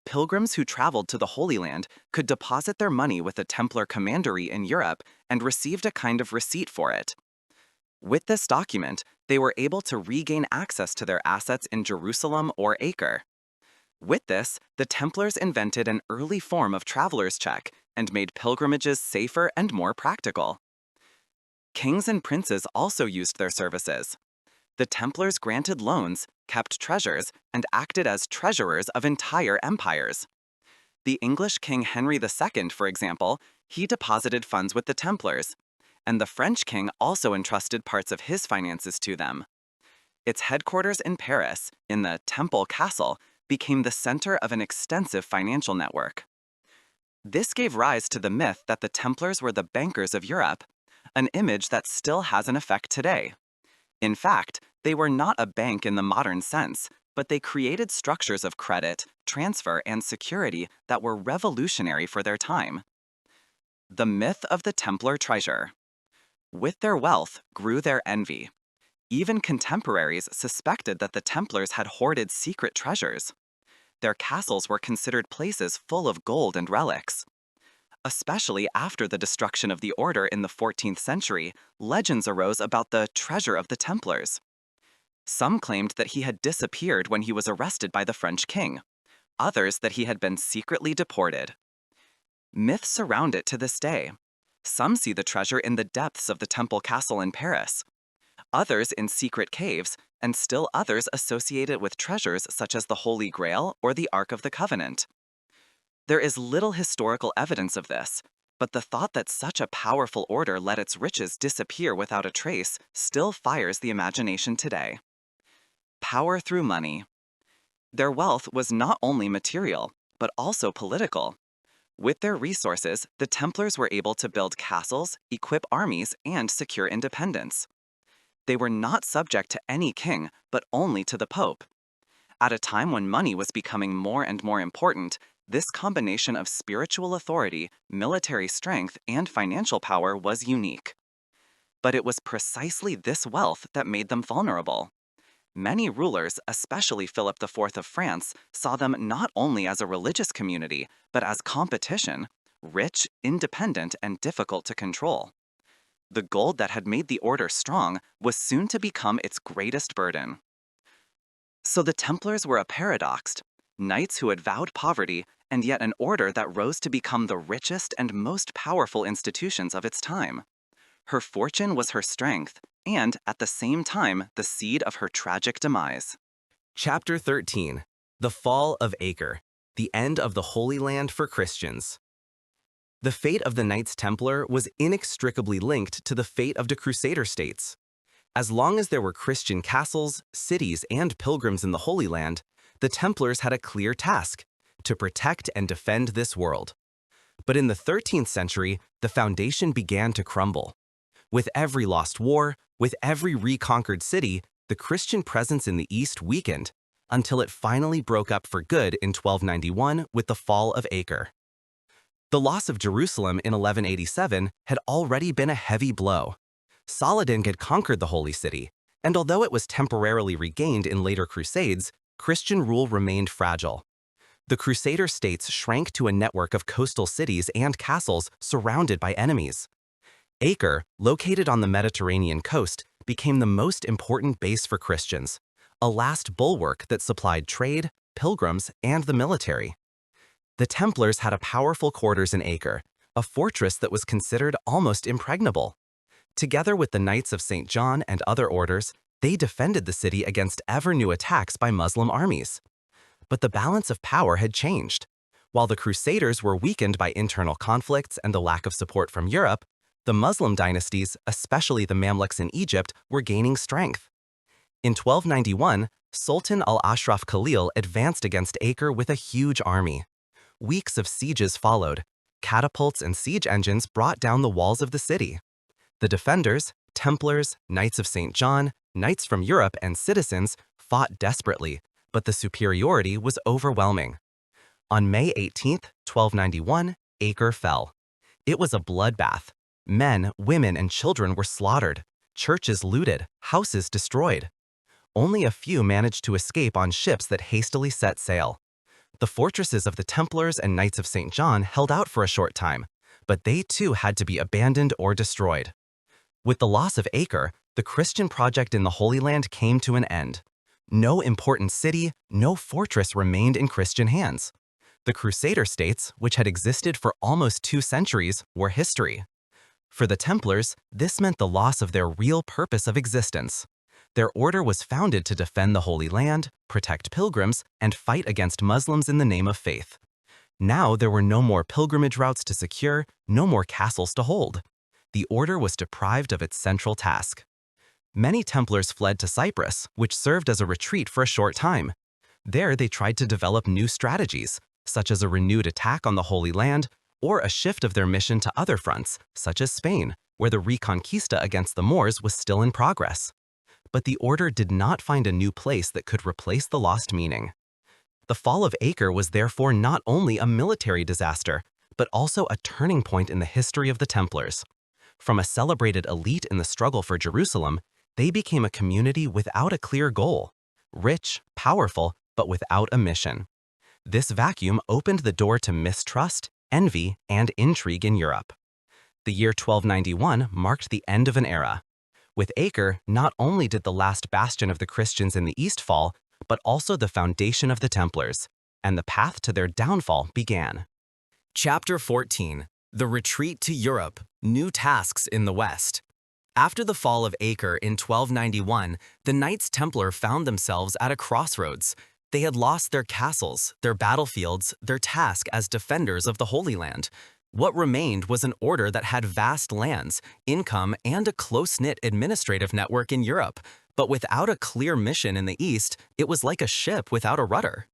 Pilgrims who traveled to the Holy Land could deposit their money with a Templar commandery in Europe and received a kind of receipt for it. With this document, they were able to regain access to their assets in Jerusalem or Acre. With this, the Templars invented an early form of traveler's check and made pilgrimages safer and more practical. Kings and princes also used their services. The Templars granted loans, kept treasures, and acted as treasurers of entire empires. The English King Henry II, for example, he deposited funds with the Templars, and the French king also entrusted parts of his finances to them. Its headquarters in Paris, in the Temple Castle, became the center of an extensive financial network. This gave rise to the myth that the Templars were the bankers of Europe, an image that still has an effect today. In fact, they were not a bank in the modern sense, but they created structures of credit, transfer, and security that were revolutionary for their time. The myth of the Templar treasure. With their wealth grew their envy. Even contemporaries suspected that the Templars had hoarded secret treasures. Their castles were considered places full of gold and relics. Especially after the destruction of the order in the 14th century, legends arose about the treasure of the Templars. Some claimed that he had disappeared when he was arrested by the French king, others that he had been secretly deported. Myths surround it to this day. Some see the treasure in the depths of the Temple Castle in Paris, others in secret caves, and still others associate it with treasures such as the Holy Grail or the Ark of the Covenant. There is little historical evidence of this, but the thought that such a powerful order let its riches disappear without a trace still fires the imagination today. Power through money. Their wealth was not only material, but also political. With their resources, the Templars were able to build castles, equip armies, and secure independence. They were not subject to any king, but only to the Pope. At a time when money was becoming more and more important, this combination of spiritual authority, military strength, and financial power was unique. But it was precisely this wealth that made them vulnerable. Many rulers, especially Philip IV of France, saw them not only as a religious community, but as competition, rich, independent, and difficult to control. The gold that had made the order strong was soon to become its greatest burden. So the Templars were a paradox, knights who had vowed poverty, and yet an order that rose to become the richest and most powerful institutions of its time. Her fortune was her strength, and at the same time, the seed of her tragic demise. Chapter 13. The Fall of Acre. The End of the Holy Land for Christians. The fate of the Knights Templar was inextricably linked to the fate of the Crusader states. As long as there were Christian castles, cities, and pilgrims in the Holy Land, the Templars had a clear task: to protect and defend this world. But in the 13th century, the foundation began to crumble. With every lost war, with every reconquered city, the Christian presence in the East weakened, until it finally broke up for good in 1291 with the fall of Acre. The loss of Jerusalem in 1187 had already been a heavy blow. Saladin had conquered the Holy City, and although it was temporarily regained in later crusades, Christian rule remained fragile. The Crusader states shrank to a network of coastal cities and castles surrounded by enemies. Acre, located on the Mediterranean coast, became the most important base for Christians, a last bulwark that supplied trade, pilgrims, and the military. The Templars had a powerful quarters in Acre, a fortress that was considered almost impregnable. Together with the Knights of St. John and other orders, they defended the city against ever-new attacks by Muslim armies. But the balance of power had changed. While the Crusaders were weakened by internal conflicts and the lack of support from Europe, the Muslim dynasties, especially the Mamluks in Egypt, were gaining strength. In 1291, Sultan al-Ashraf Khalil advanced against Acre with a huge army. Weeks of sieges followed. Catapults and siege engines brought down the walls of the city. The defenders, Templars, Knights of St. John, knights from Europe, and citizens fought desperately, but the superiority was overwhelming. On May 18, 1291, Acre fell. It was a bloodbath. Men, women, and children were slaughtered, churches looted, houses destroyed. Only a few managed to escape on ships that hastily set sail. The fortresses of the Templars and Knights of St. John held out for a short time, but they too had to be abandoned or destroyed. With the loss of Acre, the Christian project in the Holy Land came to an end. No important city, no fortress remained in Christian hands. The Crusader states, which had existed for almost 2 centuries, were history. For the Templars, this meant the loss of their real purpose of existence. Their order was founded to defend the Holy Land, protect pilgrims, and fight against Muslims in the name of faith. Now there were no more pilgrimage routes to secure, no more castles to hold. The order was deprived of its central task. Many Templars fled to Cyprus, which served as a retreat for a short time. There they tried to develop new strategies, such as a renewed attack on the Holy Land, or a shift of their mission to other fronts, such as Spain, where the Reconquista against the Moors was still in progress. But the order did not find a new place that could replace the lost meaning. The fall of Acre was therefore not only a military disaster, but also a turning point in the history of the Templars. From a celebrated elite in the struggle for Jerusalem, they became a community without a clear goal, rich, powerful, but without a mission. This vacuum opened the door to mistrust, envy, and intrigue in Europe. The year 1291 marked the end of an era. With Acre, not only did the last bastion of the Christians in the East fall, but also the foundation of the Templars, and the path to their downfall began. Chapter 14. The Retreat to Europe, New Tasks in the West. After the fall of Acre in 1291, the Knights Templar found themselves at a crossroads. They had lost their castles, their battlefields, their task as defenders of the Holy Land. What remained was an order that had vast lands, income, and a close-knit administrative network in Europe. But without a clear mission in the East, it was like a ship without a rudder.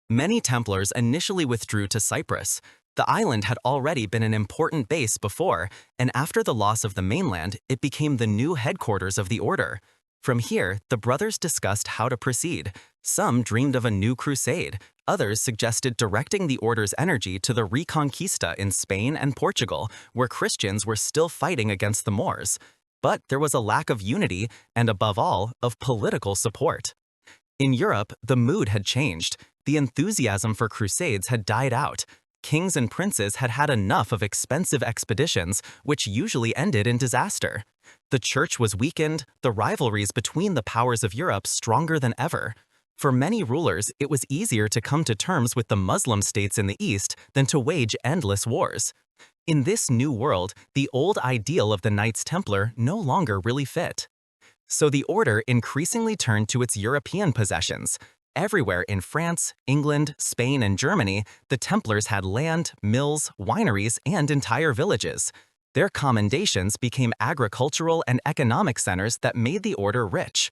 Many Templars initially withdrew to Cyprus. The island had already been an important base before, and after the loss of the mainland, it became the new headquarters of the order. From here, the brothers discussed how to proceed. Some dreamed of a new crusade. Others suggested directing the order's energy to the Reconquista in Spain and Portugal, where Christians were still fighting against the Moors. But there was a lack of unity and, above all, of political support. In Europe, the mood had changed. The enthusiasm for crusades had died out. Kings and princes had had enough of expensive expeditions, which usually ended in disaster. The church was weakened, the rivalries between the powers of Europe stronger than ever. For many rulers, it was easier to come to terms with the Muslim states in the East than to wage endless wars. In this new world, the old ideal of the Knights Templar no longer really fit. So the order increasingly turned to its European possessions. Everywhere in France, England, Spain, and Germany, the Templars had land, mills, wineries, and entire villages. Their commendations became agricultural and economic centers that made the order rich.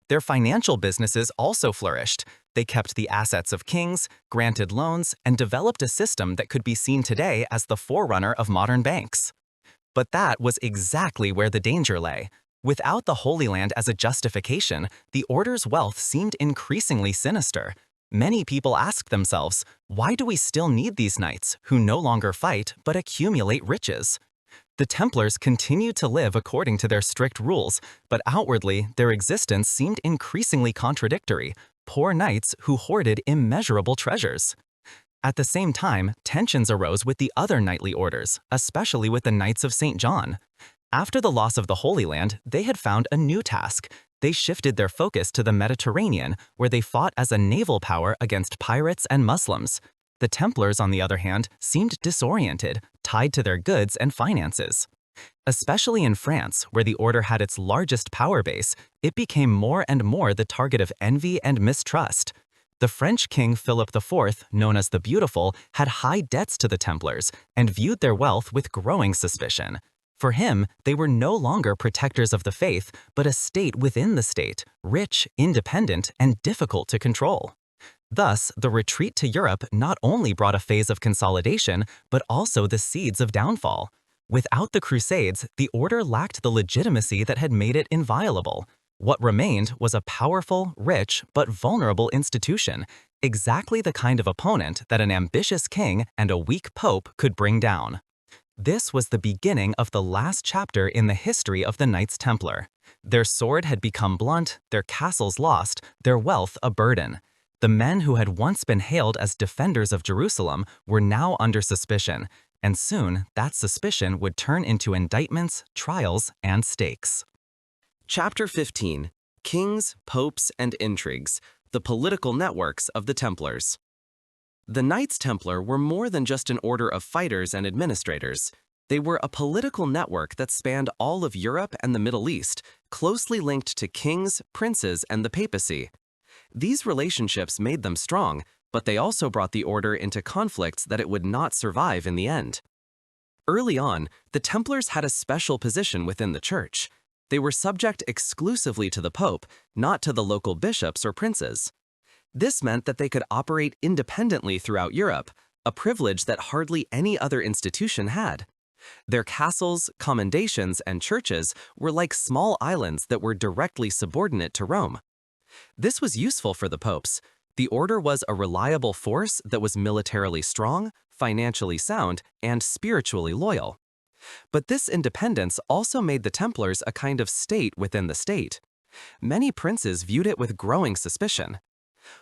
Their financial businesses also flourished. They kept the assets of kings, granted loans, and developed a system that could be seen today as the forerunner of modern banks. But that was exactly where the danger lay. Without the Holy Land as a justification, the order's wealth seemed increasingly sinister. Many people asked themselves, why do we still need these knights who no longer fight but accumulate riches? The Templars continued to live according to their strict rules, but outwardly their existence seemed increasingly contradictory, poor knights who hoarded immeasurable treasures. At the same time, tensions arose with the other knightly orders, especially with the Knights of St. John. After the loss of the Holy Land, they had found a new task. They shifted their focus to the Mediterranean, where they fought as a naval power against pirates and Muslims. The Templars, on the other hand, seemed disoriented, tied to their goods and finances. Especially in France, where the order had its largest power base, it became more and more the target of envy and mistrust. The French King Philip IV, known as the Beautiful, had high debts to the Templars and viewed their wealth with growing suspicion. For him, they were no longer protectors of the faith, but a state within the state, rich, independent, and difficult to control. Thus, the retreat to Europe not only brought a phase of consolidation, but also the seeds of downfall. Without the Crusades, the order lacked the legitimacy that had made it inviolable. What remained was a powerful, rich, but vulnerable institution, exactly the kind of opponent that an ambitious king and a weak pope could bring down. This was the beginning of the last chapter in the history of the Knights Templar. Their sword had become blunt, their castles lost, their wealth a burden. The men who had once been hailed as defenders of Jerusalem were now under suspicion, and soon that suspicion would turn into indictments, trials, and stakes. Chapter 15. Kings, Popes, and Intrigues, the Political Networks of the Templars. The Knights Templar were more than just an order of fighters and administrators. They were a political network that spanned all of Europe and the Middle East, closely linked to kings, princes, and the papacy. These relationships made them strong, but they also brought the order into conflicts that it would not survive in the end. Early on, the Templars had a special position within the church. They were subject exclusively to the Pope, not to the local bishops or princes. This meant that they could operate independently throughout Europe, a privilege that hardly any other institution had. Their castles, commendations, and churches were like small islands that were directly subordinate to Rome. This was useful for the popes. The order was a reliable force that was militarily strong, financially sound, and spiritually loyal. But this independence also made the Templars a kind of state within the state. Many princes viewed it with growing suspicion.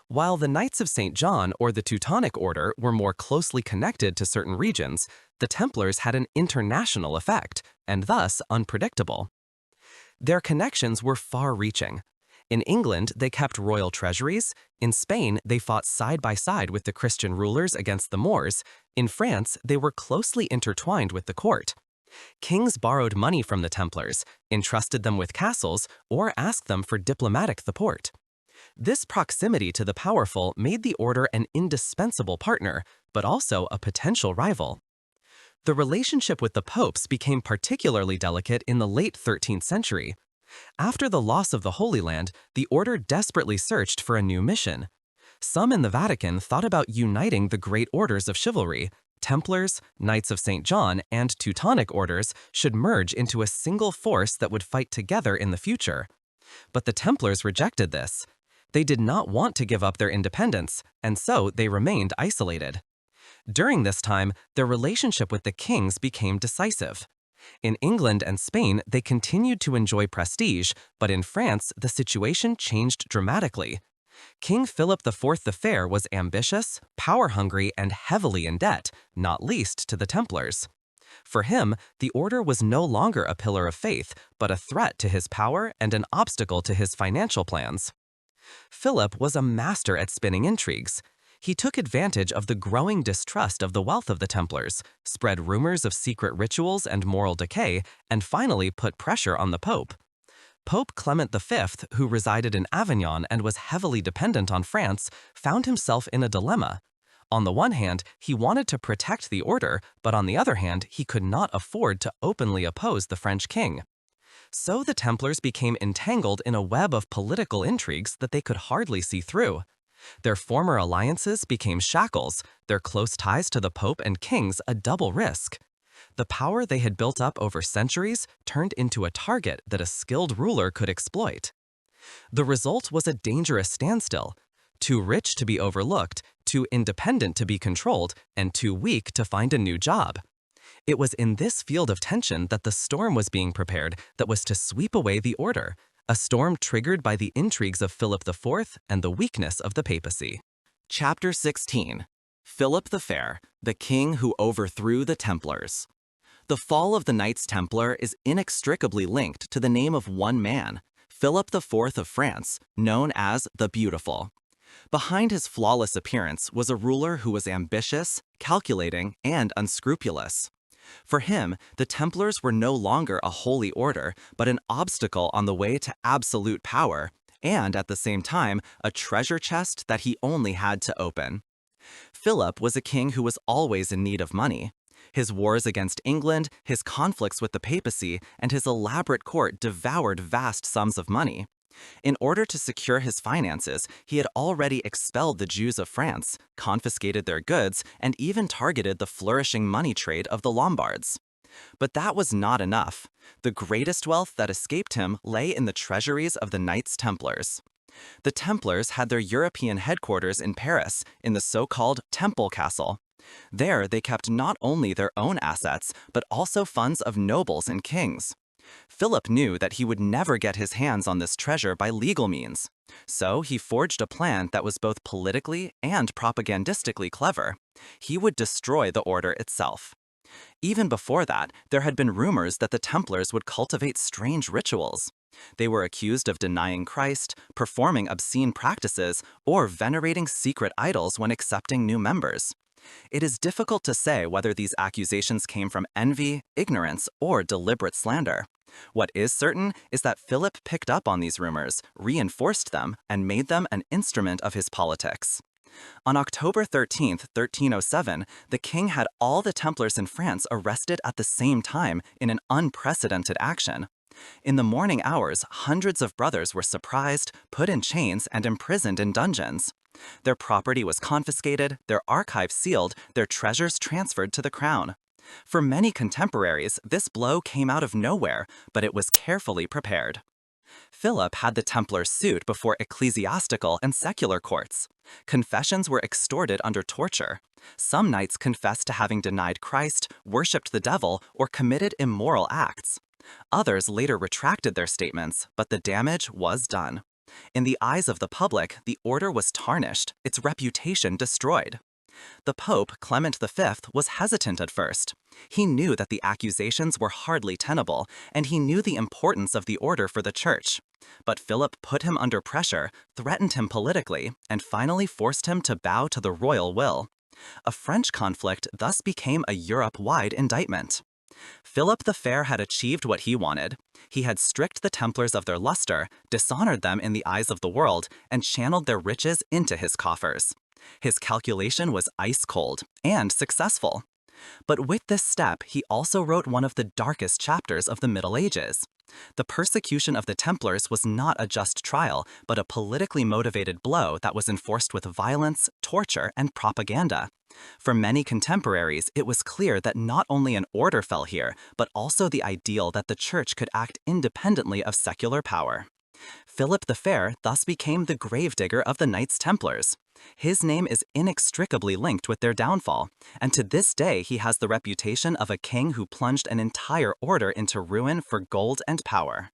While the Knights of St. John or the Teutonic Order were more closely connected to certain regions, the Templars had an international effect, and thus unpredictable. Their connections were far-reaching. In England, they kept royal treasuries. In Spain, they fought side by side with the Christian rulers against the Moors. In France, they were closely intertwined with the court. Kings borrowed money from the Templars, entrusted them with castles, or asked them for diplomatic support. This proximity to the powerful made the order an indispensable partner, but also a potential rival. The relationship with the popes became particularly delicate in the late 13th century. After the loss of the Holy Land, the order desperately searched for a new mission. Some in the Vatican thought about uniting the great orders of chivalry. Templars, Knights of St. John, and Teutonic orders should merge into a single force that would fight together in the future. But the Templars rejected this. They did not want to give up their independence, and so they remained isolated. During this time, their relationship with the kings became decisive. In England and Spain, they continued to enjoy prestige, but in France, the situation changed dramatically. King Philip IV the Fair was ambitious, power-hungry, and heavily in debt, not least to the Templars. For him, the order was no longer a pillar of faith, but a threat to his power and an obstacle to his financial plans. Philip was a master at spinning intrigues. He took advantage of the growing distrust of the wealth of the Templars, spread rumors of secret rituals and moral decay, and finally put pressure on the Pope. Pope Clement V, who resided in Avignon and was heavily dependent on France, found himself in a dilemma. On the one hand, he wanted to protect the order, but on the other hand, he could not afford to openly oppose the French king. So the Templars became entangled in a web of political intrigues that they could hardly see through. Their former alliances became shackles, their close ties to the Pope and kings a double risk. The power they had built up over centuries turned into a target that a skilled ruler could exploit. The result was a dangerous standstill, too rich to be overlooked, too independent to be controlled, and too weak to find a new job. It was in this field of tension that the storm was being prepared that was to sweep away the order, a storm triggered by the intrigues of Philip IV and the weakness of the papacy. Chapter 16. Philip the Fair, the king who overthrew the Templars. The fall of the Knights Templar is inextricably linked to the name of one man, Philip IV of France, known as the Beautiful. Behind his flawless appearance was a ruler who was ambitious, calculating, and unscrupulous. For him, the Templars were no longer a holy order, but an obstacle on the way to absolute power, and at the same time, a treasure chest that he only had to open. Philip was a king who was always in need of money. His wars against England, his conflicts with the papacy, and his elaborate court devoured vast sums of money. In order to secure his finances, he had already expelled the Jews of France, confiscated their goods, and even targeted the flourishing money trade of the Lombards. But that was not enough. The greatest wealth that escaped him lay in the treasuries of the Knights Templars. The Templars had their European headquarters in Paris, in the so-called Temple Castle. There they kept not only their own assets, but also funds of nobles and kings. Philip knew that he would never get his hands on this treasure by legal means. So he forged a plan that was both politically and propagandistically clever. He would destroy the order itself. Even before that, there had been rumors that the Templars would cultivate strange rituals. They were accused of denying Christ, performing obscene practices, or venerating secret idols when accepting new members. It is difficult to say whether these accusations came from envy, ignorance, or deliberate slander. What is certain is that Philip picked up on these rumors, reinforced them, and made them an instrument of his politics. On October 13, 1307, the king had all the Templars in France arrested at the same time in an unprecedented action. In the morning hours, hundreds of brothers were surprised, put in chains, and imprisoned in dungeons. Their property was confiscated, their archives sealed, their treasures transferred to the crown. For many contemporaries, this blow came out of nowhere, but it was carefully prepared. Philip had the Templars sued before ecclesiastical and secular courts. Confessions were extorted under torture. Some knights confessed to having denied Christ, worshipped the devil, or committed immoral acts. Others later retracted their statements, but the damage was done. In the eyes of the public, the order was tarnished, its reputation destroyed. The Pope, Clement V, was hesitant at first. He knew that the accusations were hardly tenable, and he knew the importance of the order for the Church. But Philip put him under pressure, threatened him politically, and finally forced him to bow to the royal will. A French conflict thus became a Europe-wide indictment. Philip the Fair had achieved what he wanted. He had stripped the Templars of their luster, dishonored them in the eyes of the world, and channeled their riches into his coffers. His calculation was ice-cold and successful. But with this step, he also wrote one of the darkest chapters of the Middle Ages. The persecution of the Templars was not a just trial, but a politically motivated blow that was enforced with violence, torture, and propaganda. For many contemporaries, it was clear that not only an order fell here, but also the ideal that the Church could act independently of secular power. Philip the Fair thus became the gravedigger of the Knights Templars. His name is inextricably linked with their downfall, and to this day he has the reputation of a king who plunged an entire order into ruin for gold and power.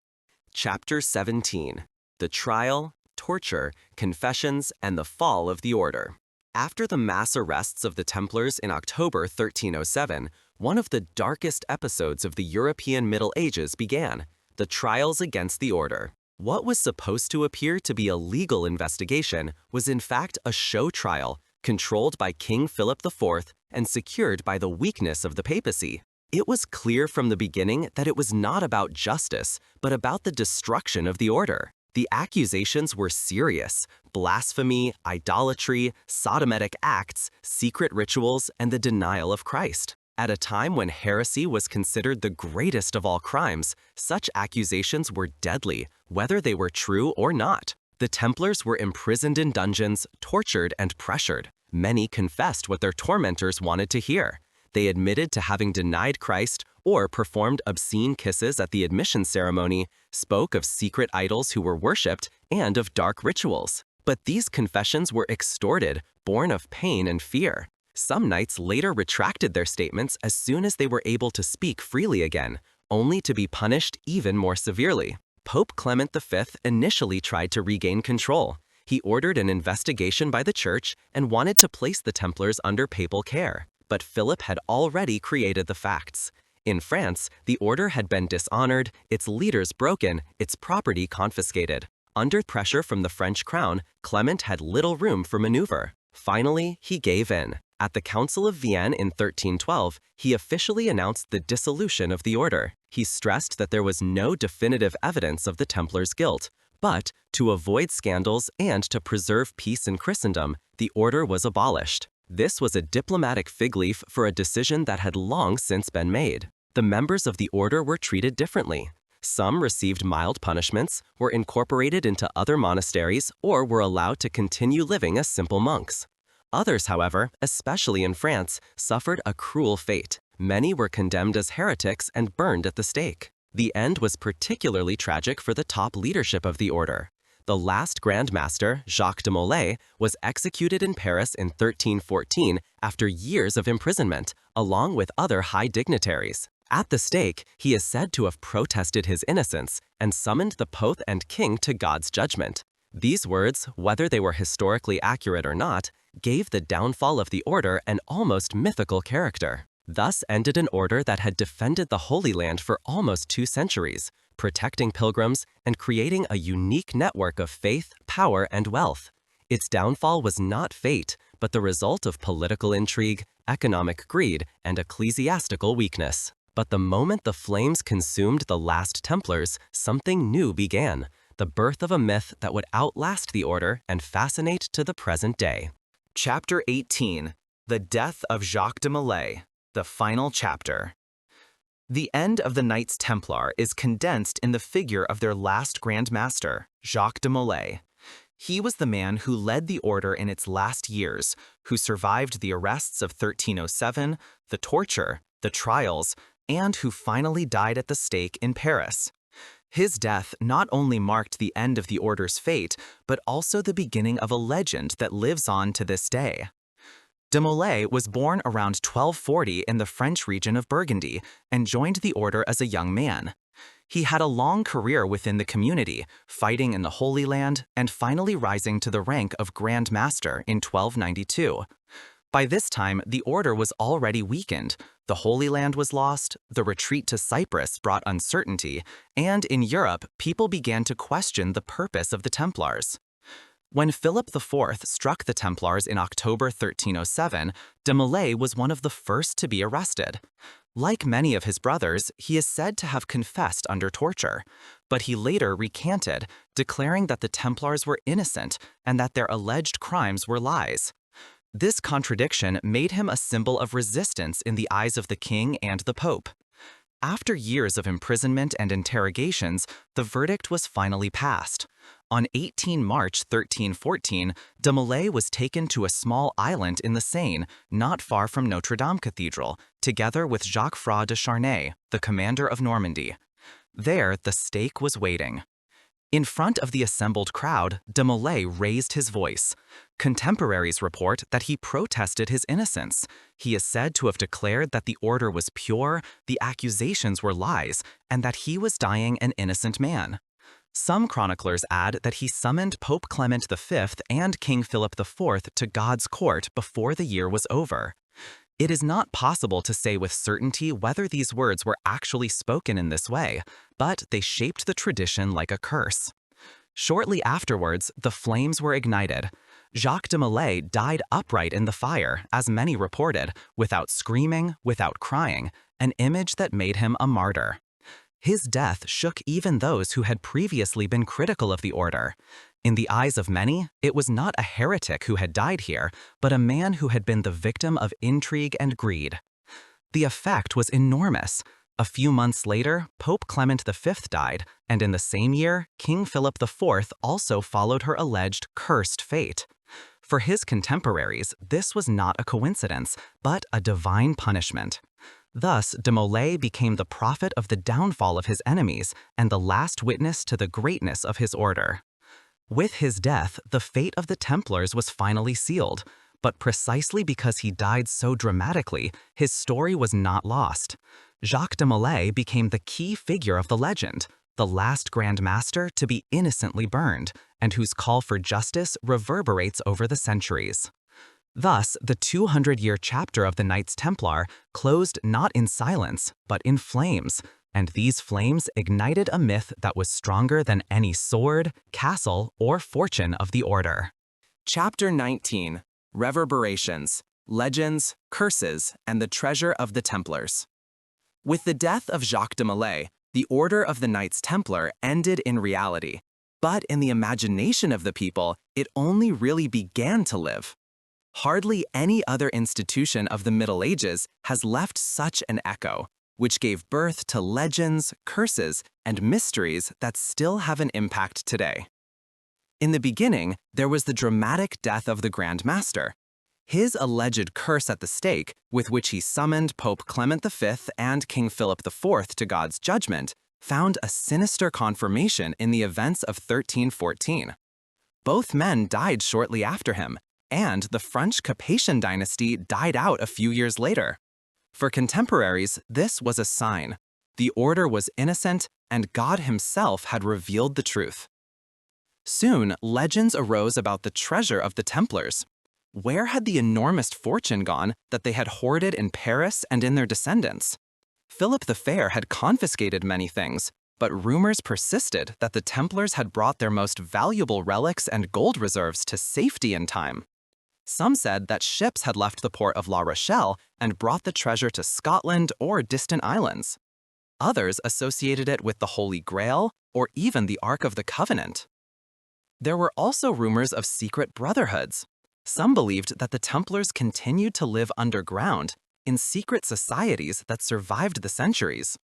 Chapter 17. The Trial, Torture, Confessions, and the Fall of the Order. After the mass arrests of the Templars in October 1307, one of the darkest episodes of the European Middle Ages began, the trials against the order. What was supposed to appear to be a legal investigation was in fact a show trial, controlled by King Philip IV and secured by the weakness of the papacy. It was clear from the beginning that it was not about justice, but about the destruction of the order. The accusations were serious: blasphemy, idolatry, sodomitic acts, secret rituals, and the denial of Christ. At a time when heresy was considered the greatest of all crimes, such accusations were deadly, whether they were true or not. The Templars were imprisoned in dungeons, tortured, and pressured. Many confessed what their tormentors wanted to hear. They admitted to having denied Christ or performed obscene kisses at the admission ceremony, spoke of secret idols who were worshipped, and of dark rituals. But these confessions were extorted, born of pain and fear. Some knights later retracted their statements as soon as they were able to speak freely again, only to be punished even more severely. Pope Clement V initially tried to regain control. He ordered an investigation by the Church and wanted to place the Templars under papal care. But Philip had already created the facts. In France, the order had been dishonored, its leaders broken, its property confiscated. Under pressure from the French crown, Clement had little room for maneuver. Finally, he gave in. At the Council of Vienne in 1312, he officially announced the dissolution of the order. He stressed that there was no definitive evidence of the Templars' guilt, but to avoid scandals and to preserve peace in Christendom, the order was abolished. This was a diplomatic fig leaf for a decision that had long since been made. The members of the order were treated differently. Some received mild punishments, were incorporated into other monasteries, or were allowed to continue living as simple monks. Others, however, especially in France, suffered a cruel fate. Many were condemned as heretics and burned at the stake. The end was particularly tragic for the top leadership of the order. The last Grand Master, Jacques de Molay, was executed in Paris in 1314 after years of imprisonment, along with other high dignitaries. At the stake, he is said to have protested his innocence and summoned the Pope and King to God's judgment. These words, whether they were historically accurate or not, gave the downfall of the order an almost mythical character. Thus ended an order that had defended the Holy Land for almost 2 centuries, protecting pilgrims and creating a unique network of faith, power, and wealth. Its downfall was not fate, but the result of political intrigue, economic greed, and ecclesiastical weakness. But the moment the flames consumed the last Templars, something new began, the birth of a myth that would outlast the order and fascinate to the present day. Chapter 18. The Death of Jacques de Molay, the final chapter. The end of the Knights Templar is condensed in the figure of their last Grand Master, Jacques de Molay. He was the man who led the order in its last years, who survived the arrests of 1307, the torture, the trials, and who finally died at the stake in Paris. His death not only marked the end of the order's fate, but also the beginning of a legend that lives on to this day. De Molay was born around 1240 in the French region of Burgundy and joined the order as a young man. He had a long career within the community, fighting in the Holy Land and finally rising to the rank of Grand Master in 1292. By this time, the order was already weakened, the Holy Land was lost, the retreat to Cyprus brought uncertainty, and in Europe, people began to question the purpose of the Templars. When Philip IV struck the Templars in October 1307, de Molay was one of the first to be arrested. Like many of his brothers, he is said to have confessed under torture, but he later recanted, declaring that the Templars were innocent and that their alleged crimes were lies. This contradiction made him a symbol of resistance in the eyes of the king and the pope. After years of imprisonment and interrogations, the verdict was finally passed. On 18 March 1314, de Molay was taken to a small island in the Seine, not far from Notre Dame Cathedral, together with Jacques Fra de Charnay, the commander of Normandy. There, the stake was waiting. In front of the assembled crowd, de Molay raised his voice. Contemporaries report that he protested his innocence. He is said to have declared that the order was pure, the accusations were lies, and that he was dying an innocent man. Some chroniclers add that he summoned Pope Clement V and King Philip IV to God's court before the year was over. It is not possible to say with certainty whether these words were actually spoken in this way, but they shaped the tradition like a curse. Shortly afterwards, the flames were ignited. Jacques de Molay died upright in the fire, as many reported, without screaming, without crying, an image that made him a martyr. His death shook even those who had previously been critical of the order. In the eyes of many, it was not a heretic who had died here, but a man who had been the victim of intrigue and greed. The effect was enormous. A few months later, Pope Clement V died, and in the same year, King Philip IV also followed her alleged cursed fate. For his contemporaries, this was not a coincidence, but a divine punishment. Thus, de Molay became the prophet of the downfall of his enemies and the last witness to the greatness of his order. With his death, the fate of the Templars was finally sealed, but precisely because he died so dramatically, his story was not lost. Jacques de Molay became the key figure of the legend, the last Grand Master to be innocently burned, and whose call for justice reverberates over the centuries. Thus, the 200-year chapter of the Knights Templar closed not in silence, but in flames, and these flames ignited a myth that was stronger than any sword, castle, or fortune of the order. Chapter 19. Reverberations, Legends, Curses, and the Treasure of the Templars. With the death of Jacques de Molay, the Order of the Knights Templar ended in reality, but in the imagination of the people, it only really began to live. Hardly any other institution of the Middle Ages has left such an echo, which gave birth to legends, curses, and mysteries that still have an impact today. In the beginning, there was the dramatic death of the Grand Master. His alleged curse at the stake, with which he summoned Pope Clement V and King Philip IV to God's judgment, found a sinister confirmation in the events of 1314. Both men died shortly after him, and the French Capetian dynasty died out a few years later. For contemporaries, this was a sign. The order was innocent, and God himself had revealed the truth. Soon, legends arose about the treasure of the Templars. Where had the enormous fortune gone that they had hoarded in Paris and in their descendants? Philip the Fair had confiscated many things, but rumors persisted that the Templars had brought their most valuable relics and gold reserves to safety in time. Some said that ships had left the port of La Rochelle and brought the treasure to Scotland or distant islands. Others associated it with the Holy Grail or even the Ark of the Covenant. There were also rumors of secret brotherhoods. Some believed that the Templars continued to live underground in secret societies that survived the centuries.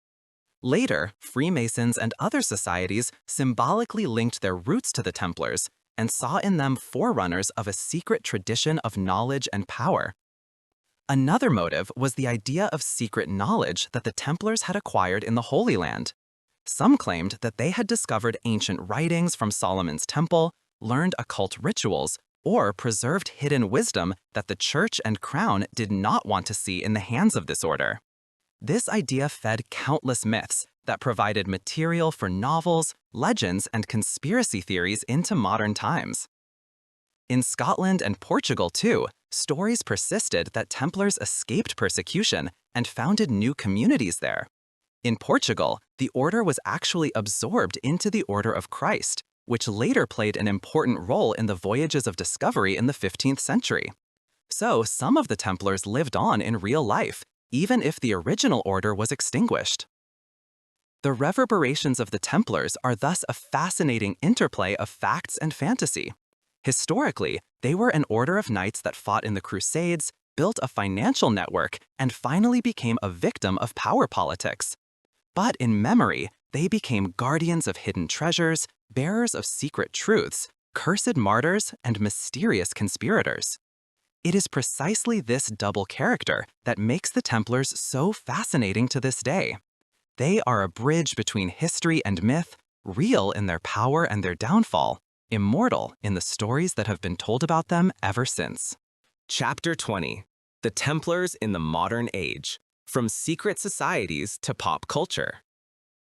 Later, Freemasons and other societies symbolically linked their roots to the Templars and saw in them forerunners of a secret tradition of knowledge and power. Another motive was the idea of secret knowledge that the Templars had acquired in the Holy Land. Some claimed that they had discovered ancient writings from Solomon's temple, learned occult rituals, or preserved hidden wisdom that the church and crown did not want to see in the hands of this order. This idea fed countless myths that provided material for novels, legends, and conspiracy theories into modern times. In Scotland and Portugal, too, stories persisted that Templars escaped persecution and founded new communities there. In Portugal, the order was actually absorbed into the Order of Christ, which later played an important role in the voyages of discovery in the 15th century. So some of the Templars lived on in real life, even if the original order was extinguished. The reverberations of the Templars are thus a fascinating interplay of facts and fantasy. Historically, they were an order of knights that fought in the Crusades, built a financial network, and finally became a victim of power politics. But in memory, they became guardians of hidden treasures, bearers of secret truths, cursed martyrs, and mysterious conspirators. It is precisely this double character that makes the Templars so fascinating to this day. They are a bridge between history and myth, real in their power and their downfall, immortal in the stories that have been told about them ever since. Chapter 20. The Templars in the Modern Age, from Secret Societies to Pop Culture.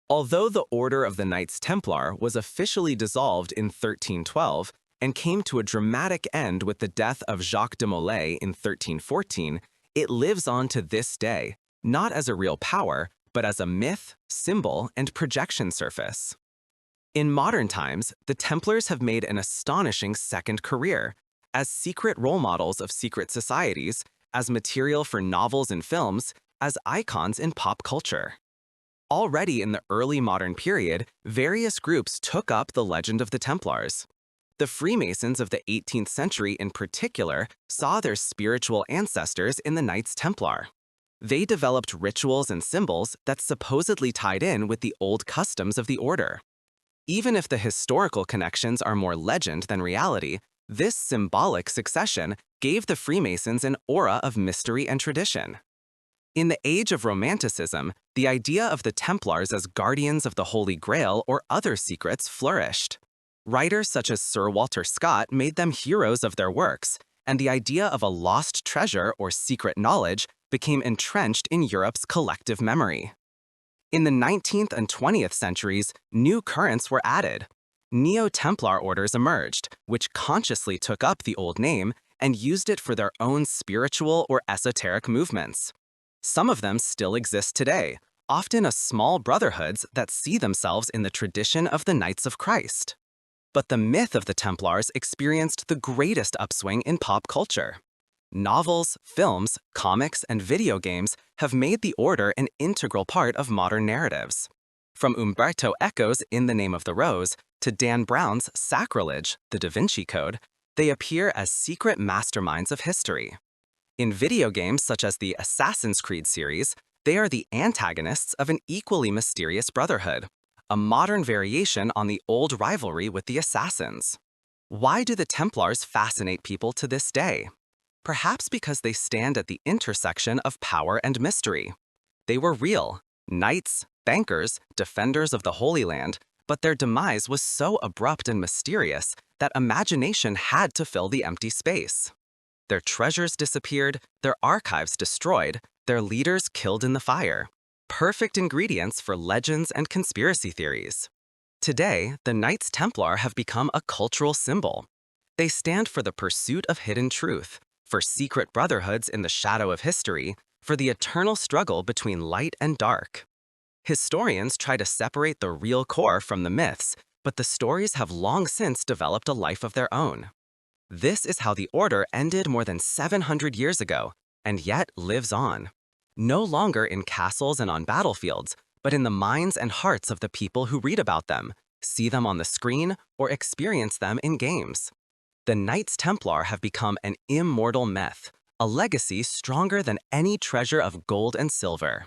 Although the Order of the Knights Templar was officially dissolved in 1312 and came to a dramatic end with the death of Jacques de Molay in 1314, it lives on to this day, not as a real power, but as a myth, symbol, and projection surface. In modern times, the Templars have made an astonishing second career as secret role models of secret societies, as material for novels and films, as icons in pop culture. Already in the early modern period, various groups took up the legend of the Templars. The Freemasons of the 18th century in particular saw their spiritual ancestors in the Knights Templar. They developed rituals and symbols that supposedly tied in with the old customs of the order. Even if the historical connections are more legend than reality, this symbolic succession gave the Freemasons an aura of mystery and tradition. In the age of Romanticism, the idea of the Templars as guardians of the Holy Grail or other secrets flourished. Writers such as Sir Walter Scott made them heroes of their works, and the idea of a lost treasure or secret knowledge became entrenched in Europe's collective memory. In the 19th and 20th centuries, new currents were added. Neo-Templar orders emerged, which consciously took up the old name and used it for their own spiritual or esoteric movements. Some of them still exist today, often as small brotherhoods that see themselves in the tradition of the Knights of Christ. But the myth of the Templars experienced the greatest upswing in pop culture. Novels, films, comics, and video games have made the order an integral part of modern narratives. From Umberto Eco's In the Name of the Rose to Dan Brown's Sacrilege, The Da Vinci Code, they appear as secret masterminds of history. In video games such as the Assassin's Creed series, they are the antagonists of an equally mysterious brotherhood, a modern variation on the old rivalry with the Assassins. Why do the Templars fascinate people to this day? Perhaps because they stand at the intersection of power and mystery. They were real, knights, bankers, defenders of the Holy Land, but their demise was so abrupt and mysterious that imagination had to fill the empty space. Their treasures disappeared, their archives destroyed, their leaders killed in the fire. Perfect ingredients for legends and conspiracy theories. Today, the Knights Templar have become a cultural symbol. They stand for the pursuit of hidden truth, for secret brotherhoods in the shadow of history, for the eternal struggle between light and dark. Historians try to separate the real core from the myths, but the stories have long since developed a life of their own. This is how the Order ended more than 700 years ago, and yet lives on. No longer in castles and on battlefields, but in the minds and hearts of the people who read about them, see them on the screen, or experience them in games. The Knights Templar have become an immortal myth, a legacy stronger than any treasure of gold and silver.